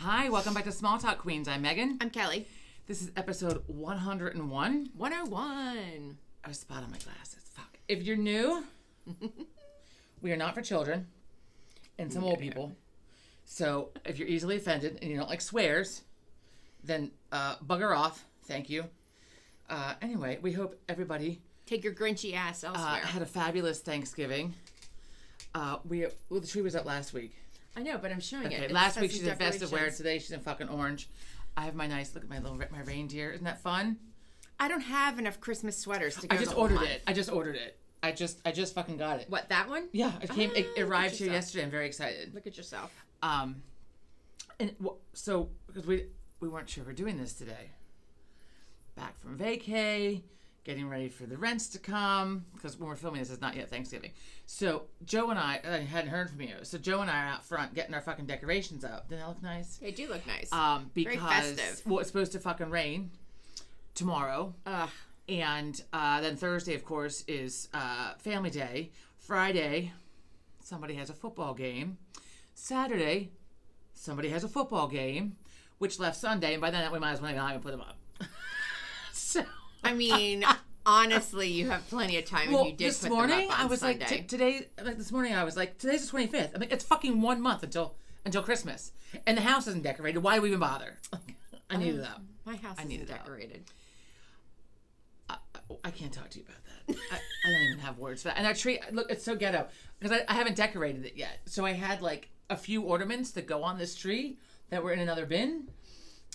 Hi, welcome back to Small Talk Queens. I'm Megan. I'm Kelly. This is episode 101. 101. I was spot on my glasses. Fuck. If you're new, we are not for children and some old people. So if you're easily offended and you don't like swears, then bugger off. Thank you. Anyway, we hope everybody Take your grinchy ass elsewhere. had a fabulous Thanksgiving. The tree was up last week. I know, but I'm showing it. Last week she's in festive wear. Today she's in fucking orange. I have my nice, look at my reindeer. Isn't that fun? I don't have enough Christmas sweaters to go. I just ordered it. I just fucking got it. What, that one? Yeah, it arrived here yesterday. I'm very excited. Look at yourself. So because we weren't sure we're doing this today. Back from vacay, getting ready for the rents to come, because when we're filming this, it's not yet Thanksgiving. So Joe and I hadn't heard from you. So Joe and I are out front getting our fucking decorations up. Didn't that look nice? They do look nice. Because very festive. Well, it's supposed to fucking rain tomorrow. And then Thursday, of course, is family day. Friday, somebody has a football game. Saturday, somebody has a football game, which left Sunday, and by then we might as well not even put them up. So I mean, honestly, you have plenty of time if you did put them up on Sunday. This morning I was like, today's the 25th. I'm like, it's fucking 1 month until Christmas. And the house isn't decorated. Why do we even bother? I needed it up. My house isn't decorated. I can't talk to you about that. I don't even have words for that. And our tree, look, it's so ghetto. Because I haven't decorated it yet. So I had like a few ornaments that go on this tree that were in another bin.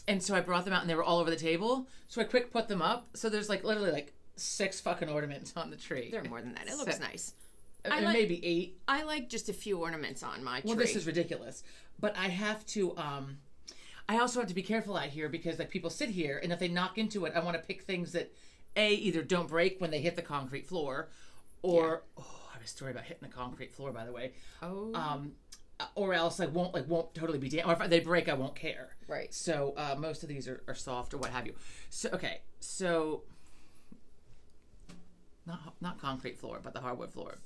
And so I brought them out and they were all over the table. So I quick put them up. So there's like literally like 6 fucking ornaments on the tree. There are more than that. It looks nice. Maybe 8. I like just a few ornaments on my tree. Well, this is ridiculous. But I have to, I also have to be careful out here because like people sit here and if they knock into it, I want to pick things that either don't break when they hit the concrete floor or, I have a story about hitting the concrete floor, by the way. Or else won't totally be damaged. Or if they break, I won't care. Right. So most of these are soft or what have you. So okay, so not concrete floor, but the hardwood floor.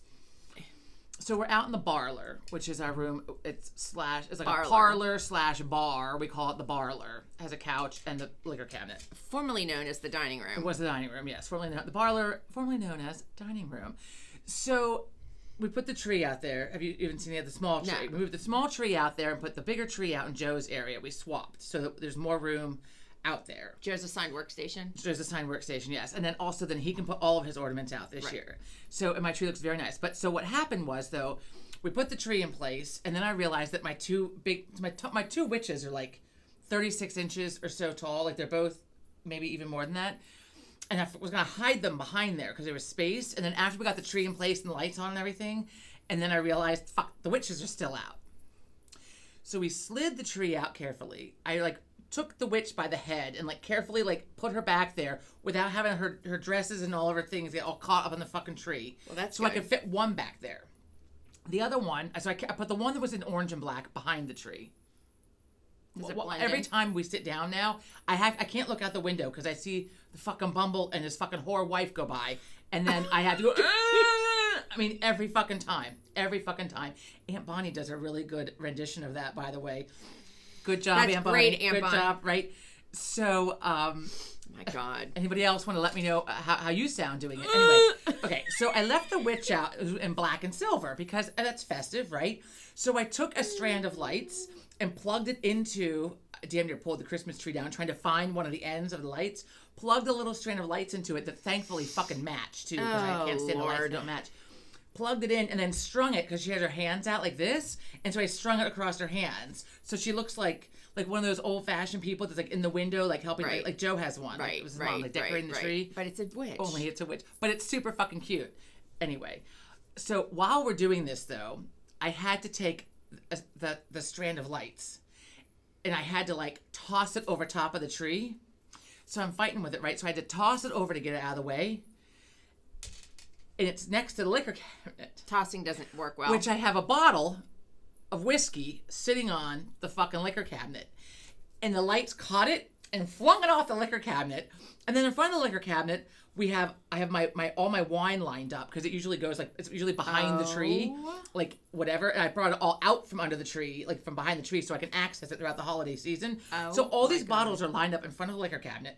So we're out in the barlor, which is our room. It's like a parlor / bar. We call it the barlor. It has a couch and the liquor cabinet. Formerly known as the dining room. It was the dining room, yes. The barlor, formerly known as dining room. So we put the tree out there. Have you even seen the small tree? No. We moved the small tree out there and put the bigger tree out in Joe's area. We swapped so that there's more room out there. Joe's assigned workstation? Joe's assigned workstation, yes. And then also then he can put all of his ornaments out this year. So, and my tree looks very nice. But so what happened was, though, we put the tree in place and then I realized that my two witches are like 36 inches or so tall. Like they're both maybe even more than that. And I was going to hide them behind there because they were spaced. And then after we got the tree in place and the lights on and everything, and then I realized, fuck, the witches are still out. So we slid the tree out carefully. I took the witch by the head and carefully put her back there without having her dresses and all of her things get all caught up in the fucking tree. Well, that's so good. I could fit one back there. The other one, so I put the one that was in orange and black behind the tree. Every time we sit down now, I can't look out the window because I see the fucking Bumble and his fucking whore wife go by, and then I have to go. I mean, every fucking time. Aunt Bonnie does a really good rendition of that, by the way. Good job, Aunt Bonnie. That's great, Aunt Bonnie. Good job, right? So, my God. Anybody else want to let me know how you sound doing it? Anyway, okay, so I left the witch out in black and silver because that's festive, right? So I took a strand of lights and plugged it into, damn near pulled the Christmas tree down, trying to find one of the ends of the lights, plugged a little strand of lights into it that thankfully fucking matched, too, because I can't stand the lights that don't match. Plugged it in and then strung it because she has her hands out like this, and so I strung it across her hands. So she looks like one of those old-fashioned people that's in the window, helping, like Joe has one. Right, it was his mom, decorating the tree. But it's a witch. Only it's a witch. But it's super fucking cute. Anyway, so while we're doing this, though, I had to take the strand of lights, and I had to toss it over top of the tree. So I'm fighting with it, right? So I had to toss it over to get it out of the way. And it's next to the liquor cabinet. Tossing doesn't work well. Which I have a bottle of whiskey sitting on the fucking liquor cabinet. And the lights caught it and flung it off the liquor cabinet. And then in front of the liquor cabinet, I have my all my wine lined up because it usually goes like it's usually behind the tree, like whatever. And I brought it all out from under the tree, like from behind the tree, so I can access it throughout the holiday season. So all these bottles are lined up in front of the liquor cabinet.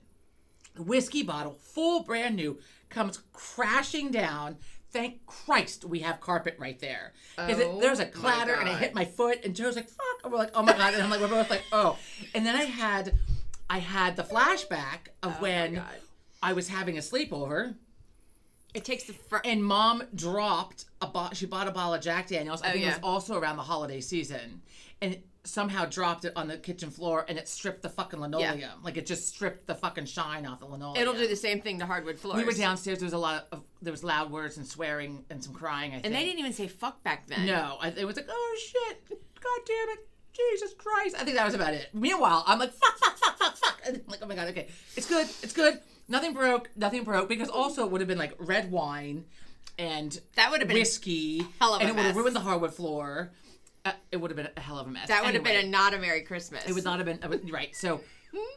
The whiskey bottle, full brand new, comes crashing down. Thank Christ we have carpet right there. Because there's a clatter and it hit my foot and Joe's like, fuck. And we're like, oh my God. And I'm like, we're both like, oh. And then I had the flashback of when I was having a sleepover. It takes the and Mom dropped she bought a bottle of Jack Daniels. I think it was also around the holiday season. And somehow dropped it on the kitchen floor and it stripped the fucking linoleum. Yeah. Like it just stripped the fucking shine off the linoleum. It'll do the same thing to hardwood floors. We were downstairs. There was loud words and swearing and some crying, I think. And they didn't even say fuck back then. No. It was like, oh shit. God damn it. Jesus Christ. I think that was about it. Meanwhile, I'm like, fuck. And I'm like, oh my God, okay. It's good. Nothing broke. Because also it would have been like red wine and that would have been whiskey. Hell of a and it would have mess. ruined the hardwood floor. It would have been a hell of a mess. That would have been not a Merry Christmas. It would not have been right. So,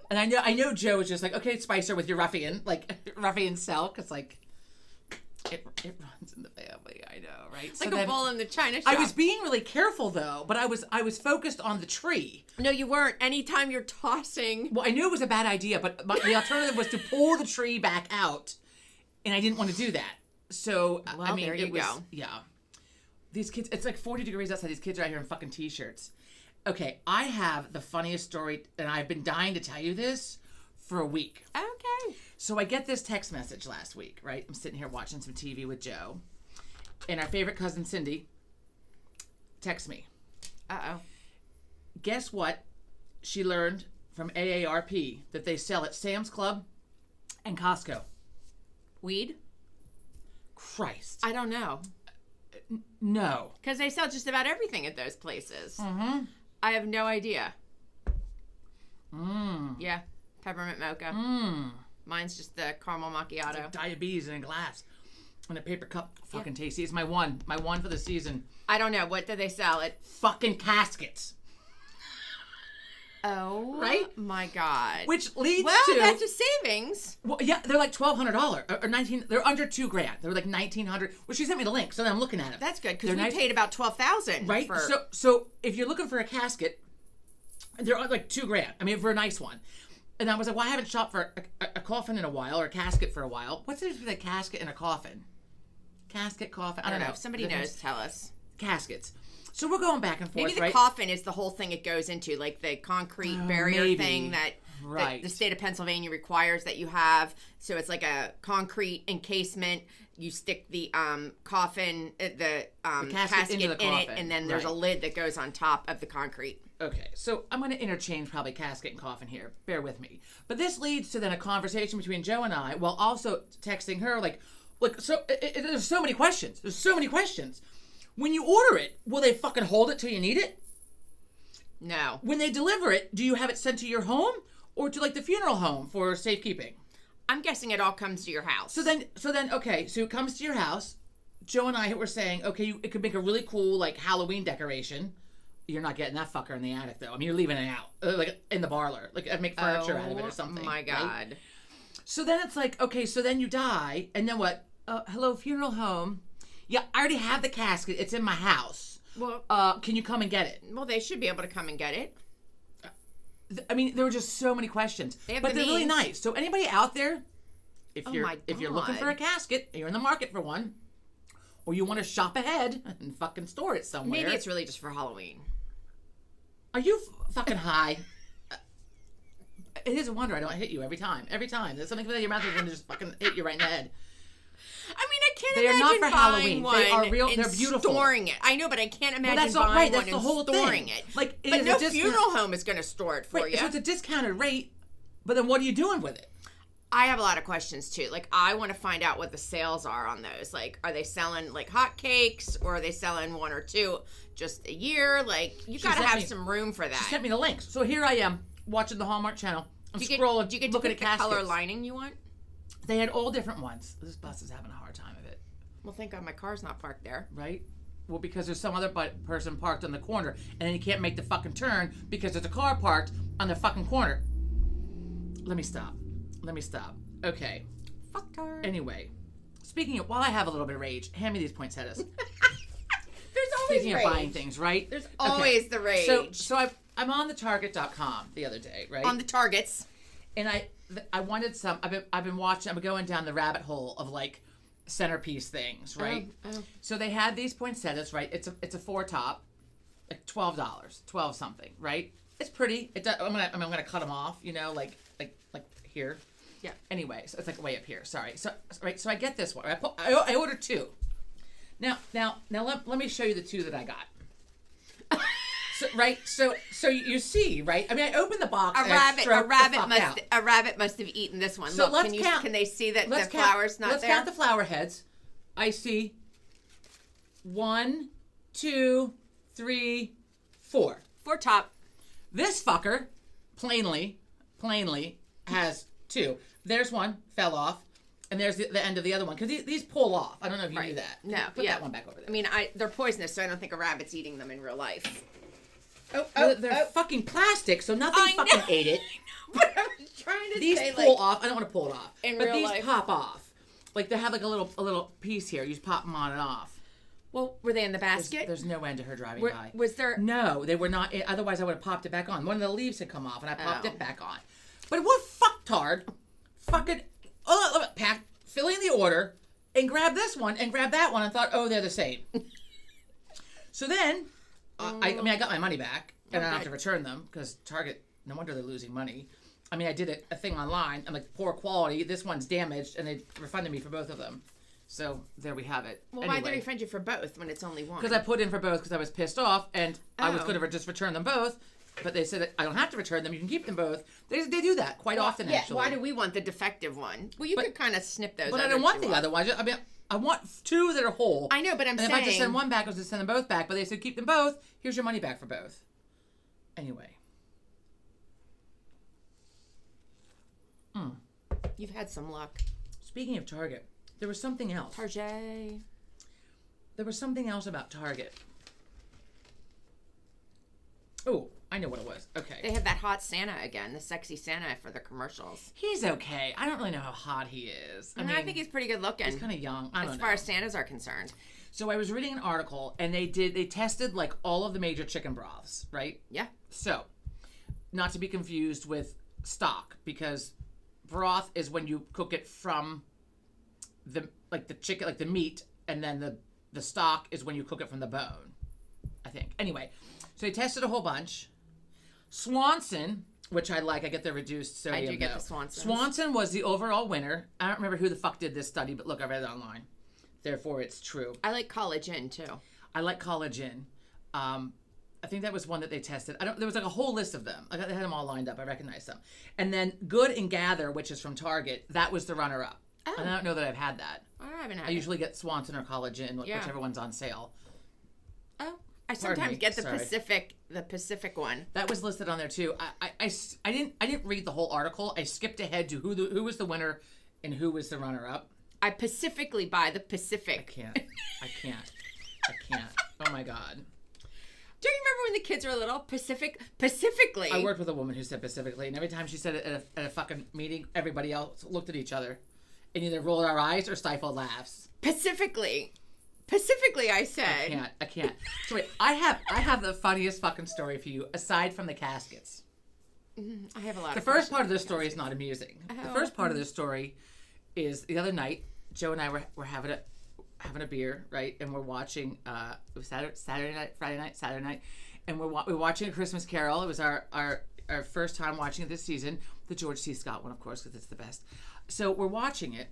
and I know Joe was just like, okay, Spicer with your ruffian self, because like it runs in the family. I know, right? Like a bull in the china shop. I was being really careful though, but I was focused on the tree. No, you weren't. Anytime you're tossing. Well, I knew it was a bad idea, but the alternative was to pull the tree back out, and I didn't want to do that. So well, I mean, there you go. Yeah. These kids, it's like 40 degrees outside. These kids are out here in fucking t-shirts. Okay, I have the funniest story, and I've been dying to tell you this for a week. Okay. So I get this text message last week, right? I'm sitting here watching some TV with Joe, and our favorite cousin Cindy texts me. Uh-oh. Guess what? She learned from AARP that they sell at Sam's Club and Costco. Weed? Christ. I don't know. No. Because they sell just about everything at those places. Mm-hmm. I have no idea. Yeah. Peppermint mocha. Mine's just the caramel macchiato. It's like diabetes in a glass. In a paper cup. Fucking tasty. It's my one for the season. I don't know. What do they sell at? Fucking Caskets. Oh. Right? My God. Which leads to... Well, that's a savings. Well, yeah, they're like $1,200 or $1,900. They're under $2,000. They're like $1,900. Well, she sent me the link, so then I'm looking at it. That's good, because we paid about $12,000. Right? So if you're looking for a casket, they're like $2,000. I mean, for a nice one. And I was like, well, I haven't shopped for a coffin in a while, or a casket for a while. What's the difference between a casket and a coffin? Casket, coffin? I don't know. If somebody knows, tell us. Caskets. So we're going back and forth, Maybe the coffin is the whole thing it goes into, like the concrete barrier thing that the state of Pennsylvania requires that you have. So it's like a concrete encasement. You stick the coffin, the casket in it, and then there's a lid that goes on top of the concrete. Okay, so I'm going to interchange probably casket and coffin here. Bear with me. But this leads to then a conversation between Joe and I, while also texting her, there's so many questions. There's so many questions. When you order it, will they fucking hold it till you need it? No. When they deliver it, do you have it sent to your home or to like the funeral home for safekeeping? I'm guessing it all comes to your house. So then, okay, so it comes to your house. Joe and I were saying, okay, it could make a really cool like Halloween decoration. You're not getting that fucker in the attic though. I mean, you're leaving it out, like in the parlor, like I'd make furniture out of it or something. Oh my God. Right? So then it's like, okay, so then you die, and then what? Hello, funeral home. Yeah, I already have the casket. It's in my house. Well, can you come and get it? Well, they should be able to come and get it. I mean, there were just so many questions, but they're really nice. So anybody out there, if you're looking for a casket, you're in the market for one, or you want to shop ahead and fucking store it somewhere. Maybe it's really just for Halloween. Are you fucking high? It is a wonder I don't hit you every time. Every time. There's something in your mouth that's going to just fucking hit you right in the head. I mean, I can't they imagine are not for buying Halloween. One they are real. and they're beautiful. Storing it. I know, but I can't imagine that's buying right. one That's the and whole storing thing. it. Like, but no funeral home is going to store it for you. So it's a discounted rate, but then what are you doing with it? I have a lot of questions too. Like, I want to find out what the sales are on those. Like, are they selling like hotcakes, or are they selling one or two just a year? Like, you got to have some room for that. She sent me the links. So here I am watching the Hallmark Channel. I'm scrolling. Do you get to pick the color lining you want? They had all different ones. This bus is having a hard time of it. Well, thank God my car's not parked there. Right? Well, because there's some other person parked on the corner, and then you can't make the fucking turn because there's a car parked on the fucking corner. Let me stop. Okay. Fucktard. Anyway, speaking of, while I have a little bit of rage, hand me these poinsettias. There's always Speaking rage. of buying things, right? There's always the rage. So I'm on the Target.com the other day, right? On the Targets. And I wanted some. I've been watching. I'm going down the rabbit hole of like centerpiece things, right? Oh. So they had these poinsettias, right? It's a 4-top, like $12, 12 something, right? It's pretty. I'm gonna cut them off, you know, like here. Yeah. Anyway, so it's like way up here. Sorry. So I get this one. I ordered 2. Now let me show you the 2 that I got. So you see, right? I mean, I opened the box. A rabbit must have eaten this one. So Look, let's count. Can they see that the Let's flower's not let's there? Let's count the flower heads. I see 1, 2, 3, 4. 4 top. This fucker, plainly, has 2. There's one, fell off. And there's the end of the other one. Because these pull off. I don't know if you knew that. No, Put that one back over there. I mean, they're poisonous, so I don't think a rabbit's eating them in real life. They're fucking plastic, so nothing fucking ate it. But I was trying to These say, pull off. I don't want to pull it off. But real these life. pop off. Like they have like a little piece here. You just pop them on and off. Well, were they in the basket? There's no end to her driving by. Was there? No, they were not. Otherwise, I would have popped it back on. One of the leaves had come off, and I popped Oh. it back on. But what fucktard fucking fill in the order and grab this one and grab that one and thought, oh, they're the same. So then, I got my money back, and I don't have to return them because Target, no wonder they're losing money. I mean, I did a thing online. I'm like, poor quality. This one's damaged, and they refunded me for both of them. So there we have it. Well, anyway, why did they refund you for both when it's only one? because I put in for both because I was pissed off, and I was going to just return them both. But they said I don't have to return them. You can keep them both. They do that quite often, actually. Why do we want the defective one? Well, you could kind of snip those. But I don't want the other one. I mean, I want 2 that are whole. I know, but I'm saying. If I just send one back, I was just send them both back. But they said keep them both. Here's your money back for both. Anyway. You've had some luck. Speaking of Target, there was something else. Target. There was something else about Target. Oh, I know what it was. Okay. They have that hot Santa again, the sexy Santa for the commercials. He's okay. I don't really know how hot he is. I mean, I think he's pretty good looking. He's kind of young. As far as Santas are concerned. So I was reading an article, and they tested like all of the major chicken broths, right? Yeah. So, not to be confused with stock, because broth is when you cook it from the chicken, like the meat, and then the stock is when you cook it from the bone, I think. Anyway, so they tested a whole bunch. Swanson, which I like, I get the reduced sodium. I do get the Swanson. Swanson was the overall winner. I don't remember who the fuck did this study, but look, I read it online. Therefore, it's true. I like College Inn too. I like College Inn. I think that was one that they tested. There was like a whole list of them. They had them all lined up. I recognized them. And then Good and Gather, which is from Target, that was the runner-up. Oh. And I don't know that I've had that. I haven't had I usually get Swanson or College Inn, whichever one's on sale. Oh, I sometimes get the Pacific one. That was listed on there too. I didn't read the whole article. I skipped ahead to who was the winner and who was the runner-up. I specifically buy the Pacific. I can't. Oh my God. Do you remember when the kids were little? Pacifically. I worked with a woman who said Pacifically, and every time she said it at a fucking meeting, everybody else looked at each other and either rolled our eyes or stifled laughs. Pacifically, I said. I can't. So wait, I have the funniest fucking story for you, aside from the caskets. I have a lot. The first part of this story is not amusing. The first part of this story is the other night, Joe and I were having a beer, right? And we're watching, it was Saturday night, and we're watching A Christmas Carol. It was our first time watching it this season, the George C. Scott one, of course, because it's the best. So we're watching it,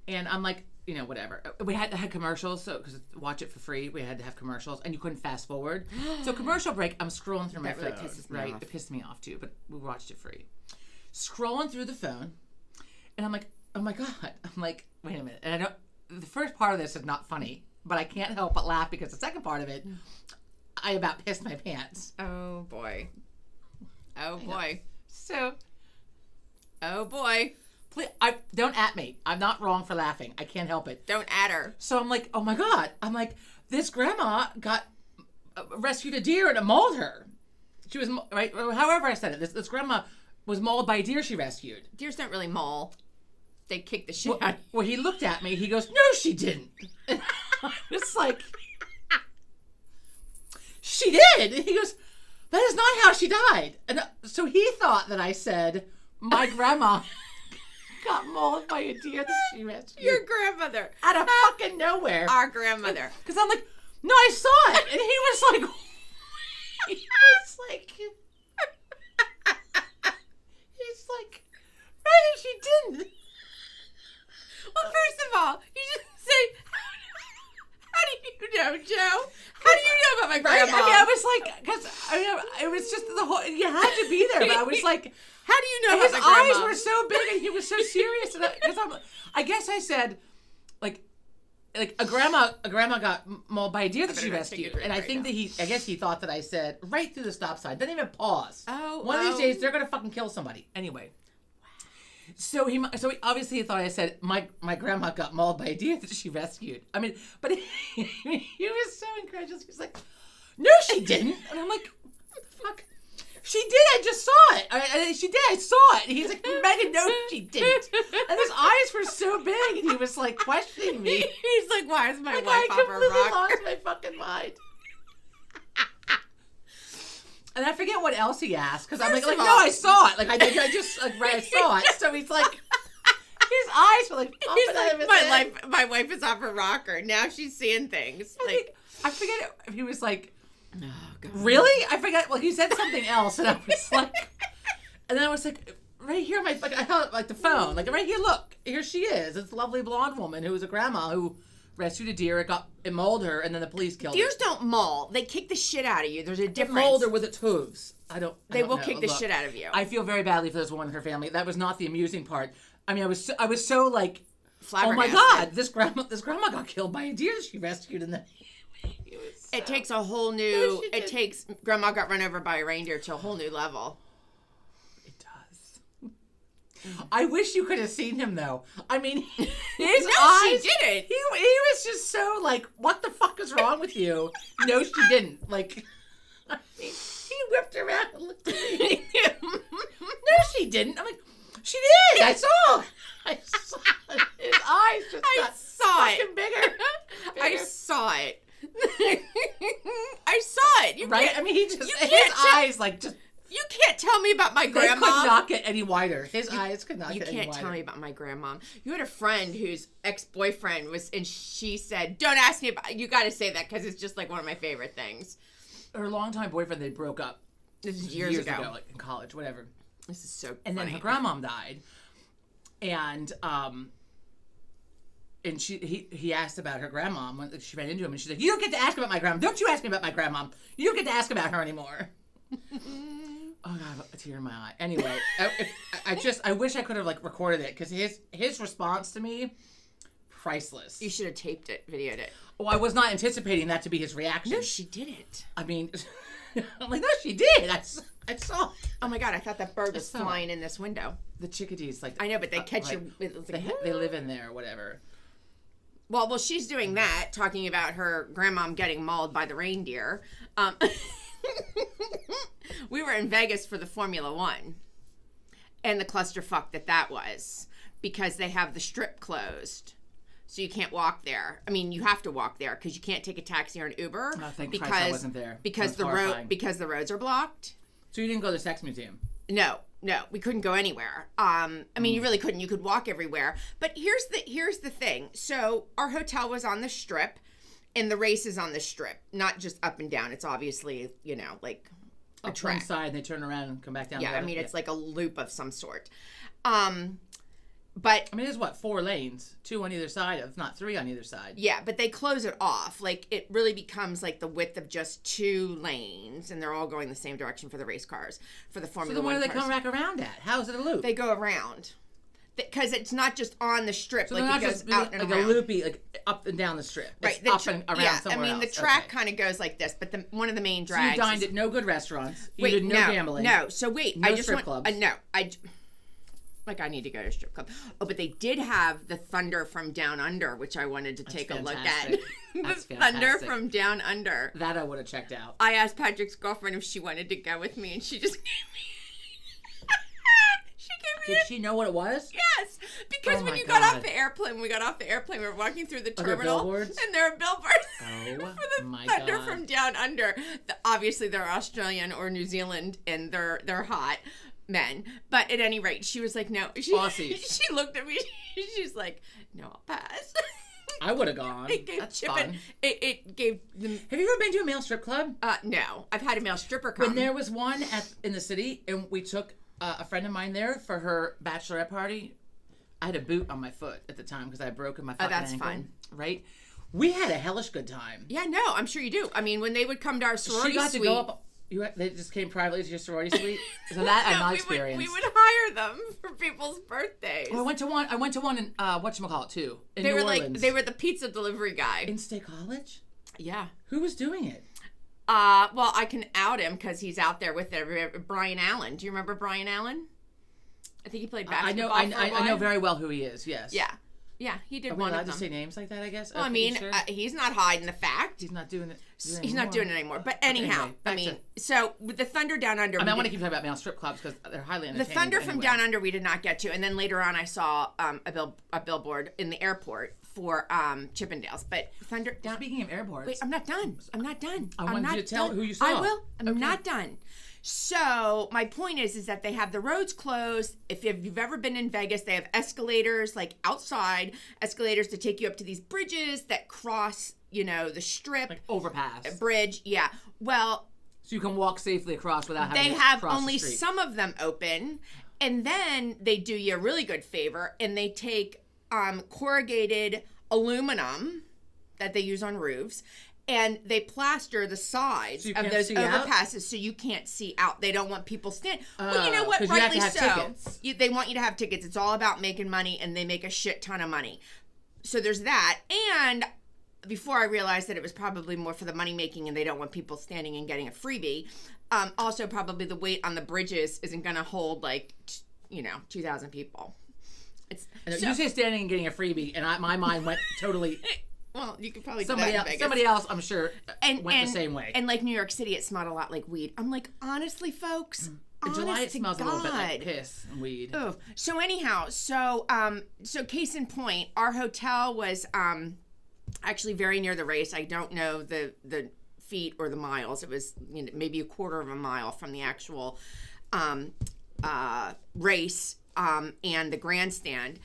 and I'm like, whatever. We had to have commercials, so because watch it for free, we had to have commercials, and you couldn't fast forward. So commercial break, I'm scrolling through my phone. Really pisses me off. It pissed me off too, but we watched it free. Scrolling through the phone, and I'm like, oh my God. I'm like, wait a minute. And I don't. The first part of this is not funny, but I can't help but laugh because the second part of it, I about pissed my pants. Oh boy. So, oh boy. Please, don't at me. I'm not wrong for laughing. I can't help it. Don't at her. So I'm like, oh my God. I'm like, this grandma rescued a deer and it mauled her. She was, right? However I said it. This grandma was mauled by a deer she rescued. Deers don't really maul. They kick the shit out. Well, he looked at me. He goes, "No, she didn't." And I was like, "She did." And he goes, "That is not how she died." And so he thought that I said, "My grandma got mauled by a deer that she rescued." Your grandmother. Out of fucking nowhere. Our grandmother. Because I'm like, "No, I saw it." And he was like, he's like, "Right, she didn't." Well, first of all, you should say, how do you know, Joe? How do you know about my grandma? Right? I mean, I was like, because it was just the whole, you had to be there, but I was like, how do you know his about my grandma? eyes were so big and he was so serious. And I guess I said, like a grandma got mauled by a deer that she rescued. And I think that I guess he thought that I said, right through the stop sign. Didn't even pause. One of these days, they're going to fucking kill somebody. Anyway. So he obviously thought I said my grandma got mauled by a deer that she rescued. I mean, but he was so incredulous. He was like, "No, she didn't." And I'm like, "What the fuck? She did. I just saw it. She did. I saw it." And he's like, "Megan, no, she didn't." And his eyes were so big, and he was like questioning me. He's like, "Why is my wife I off her completely rocker?" lost my fucking mind. And I forget what else he asked, because I'm like, no, I saw it. Like, I just, like, I saw it. So he's like, his eyes were like, he's like, my wife is off her rocker. Now she's seeing things. I forget if he was like, oh, God. Really? I forget. Well, he said something else, and I was like, and then I was like, right here, I held like the phone, like right here, look, here she is. It's a lovely blonde woman who was a grandma who rescued a deer. It mauled her, and then the police killed her. Deers don't maul. They kick the shit out of you. There's a difference. It mauled her with its hooves. They will kick the shit out of you. I feel very badly for this woman and her family. That was not the amusing part. I mean, I was so like, oh my God, this grandma got killed by a deer that she rescued, and then it takes a whole new. It takes grandma got run over by a reindeer to a whole new level. I wish you could have seen him, though. I mean, his no, eyes. She didn't. He was just so like, what the fuck is wrong with you? No, she didn't. Like, I mean, he whipped around and looked at me. No, she didn't. I'm like, she did. I saw. His eyes just got fucking bigger. I saw it. I saw it. You right? I mean, his eyes like just. You can't tell me about my grandma. They could not get any wider. His eyes could not get any wider. You can't tell me about my grandma. You had a friend whose ex-boyfriend was, and she said, "Don't ask me about." You got to say that because it's just like one of my favorite things. Her longtime boyfriend, they broke up. This is years ago, like in college, whatever. This is so. And funny. then her grandmom died, and he asked about her grandmom when she ran into him, and she's like, "You don't get to ask about my grandmom. Don't you ask me about my grandmom. You don't get to ask about her anymore." Oh God, a tear in my eye. Anyway, I wish I could have like recorded it because his response to me, priceless. You should have taped it, videoed it. Oh, I was not anticipating that to be his reaction. No, she didn't. I mean, I'm like, no, she did. I saw. Oh my God, I thought that bird was flying in this window. The chickadees, like I know, but they catch you. They live in there, or whatever. Well, she's doing that, talking about her grandmom getting mauled by the reindeer. We were in Vegas for the Formula One, and the clusterfuck that was, because they have the strip closed, so you can't walk there. I mean, you have to walk there because you can't take a taxi or an Uber. Oh, thank Christ I wasn't there. Because the roads are blocked. So you didn't go to the sex museum? No, we couldn't go anywhere. I mean, you really couldn't. You could walk everywhere. But here's the thing. So our hotel was on the strip. And the race is on the strip, not just up and down. It's obviously, like a track. One side, and they turn around and come back down. Yeah, I mean, it's like a loop of some sort. But I mean, it's 4 lanes, 2 on either side, if not 3 on either side. Yeah, but they close it off. Like, it really becomes like the width of just 2 lanes, and they're all going the same direction for the race cars, for the Formula One cars. So then where do they come back around at? How is it a loop? They go around. Because it's not just on the strip, so like it goes out and like around. a loopy, like up and down the strip. Right, up and around somewhere I mean, else. the track kind of goes like this, but one of the main drags. So you dined at no good restaurants. You did no gambling. No, so wait, no strip clubs. I need to go to a strip club. Oh, but they did have the Thunder from Down Under, which I wanted to take a look at. That's the Thunder from Down Under. That I would have checked out. I asked Patrick's girlfriend if she wanted to go with me, and she just gave me. Did she know what it was? Yes, because when you got off the airplane, we were walking through the terminal, and there are billboards for the Thunder from Down Under. Obviously, they're Australian or New Zealand, and they're hot men. But at any rate, she was like, no. She looked at me. She's like, no, I'll pass. I would have gone. That's fun. It gave them... Have you ever been to a male strip club? No. I've had a male stripper come. When there was one in the city, and we took a friend of mine there for her bachelorette party, I had a boot on my foot at the time because I had broken my fucking ankle. Fun. Right? We had a hellish good time. Yeah, no, I'm sure you do. I mean, when they would come to our sorority suite... She got to go up... They just came privately to your sorority suite? So that I'm not experienced. We would hire them for people's birthdays. Oh, I went to one in, whatchamacallit, too, in New Orleans. They were the pizza delivery guy. In State College? Yeah. Who was doing it? Well, I can out him because he's out there with Brian Allen. Do you remember Brian Allen? I think he played basketball I know very well who he is, yes. Yeah, he did one of them. Are we allowed to say names like that, I guess? Well, I mean, sure? He's not hiding the fact. He's not doing it He's not doing it anymore. But anyhow, so with the Thunder Down Under... I want to keep talking about male strip clubs because they're highly entertaining. The Thunder from Down Under we did not get to. And then later on I saw a billboard in the airport for Chippendales. But Thunder Down... Speaking of airports... Wait, I'm not done. I wanted you to tell who you saw. I will. I'm not done. So my point is that they have the roads closed. If you've ever been in Vegas, they have escalators like outside, escalators to take you up to these bridges that cross, the strip. Like overpass. Bridge, yeah. Well. So you can walk safely across without having to cross the street. They have only some of them open. And then they do you a really good favor and they take corrugated aluminum that they use on roofs. And they plaster the sides of those overpasses so you can't see out. They don't want people standing. Well, you know what? Rightly so. They want you to have tickets. It's all about making money, and they make a shit ton of money. So there's that. And before I realized that it was probably more for the money making, and they don't want people standing and getting a freebie. Also, probably the weight on the bridges isn't going to hold 2,000 people. You say standing and getting a freebie, and my mind went totally. Well, you could probably somebody else, I'm sure, went the same way. And like New York City, it smelled a lot like weed. I'm like, honestly, folks, in July it smells a little bit like piss and weed. Oh, so anyhow, so case in point, our hotel was actually very near the race. I don't know the feet or the miles. It was maybe a quarter of a mile from the actual race and the grandstand.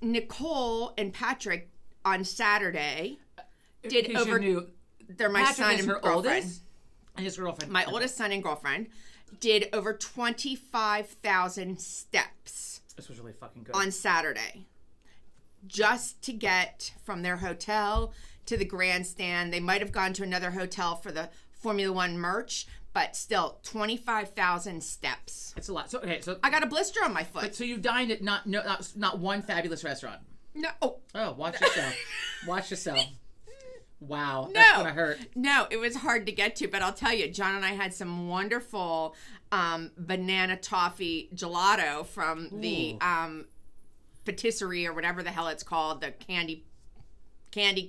Nicole and Patrick on Saturday did over. They're my Patrick son is and her girlfriend. Oldest, and his girlfriend. My oldest son and girlfriend did over 25,000 steps. This was really fucking good on Saturday, just to get from their hotel to the grandstand. They might have gone to another hotel for the Formula One merch. But still, 25,000 steps. It's a lot. So I got a blister on my foot. But so you dined at not one fabulous restaurant. No. Oh, watch yourself. Watch yourself. Wow, no, that's gonna hurt. No, it was hard to get to, but I'll tell you, John and I had some wonderful banana toffee gelato from the patisserie or whatever the hell it's called, the candy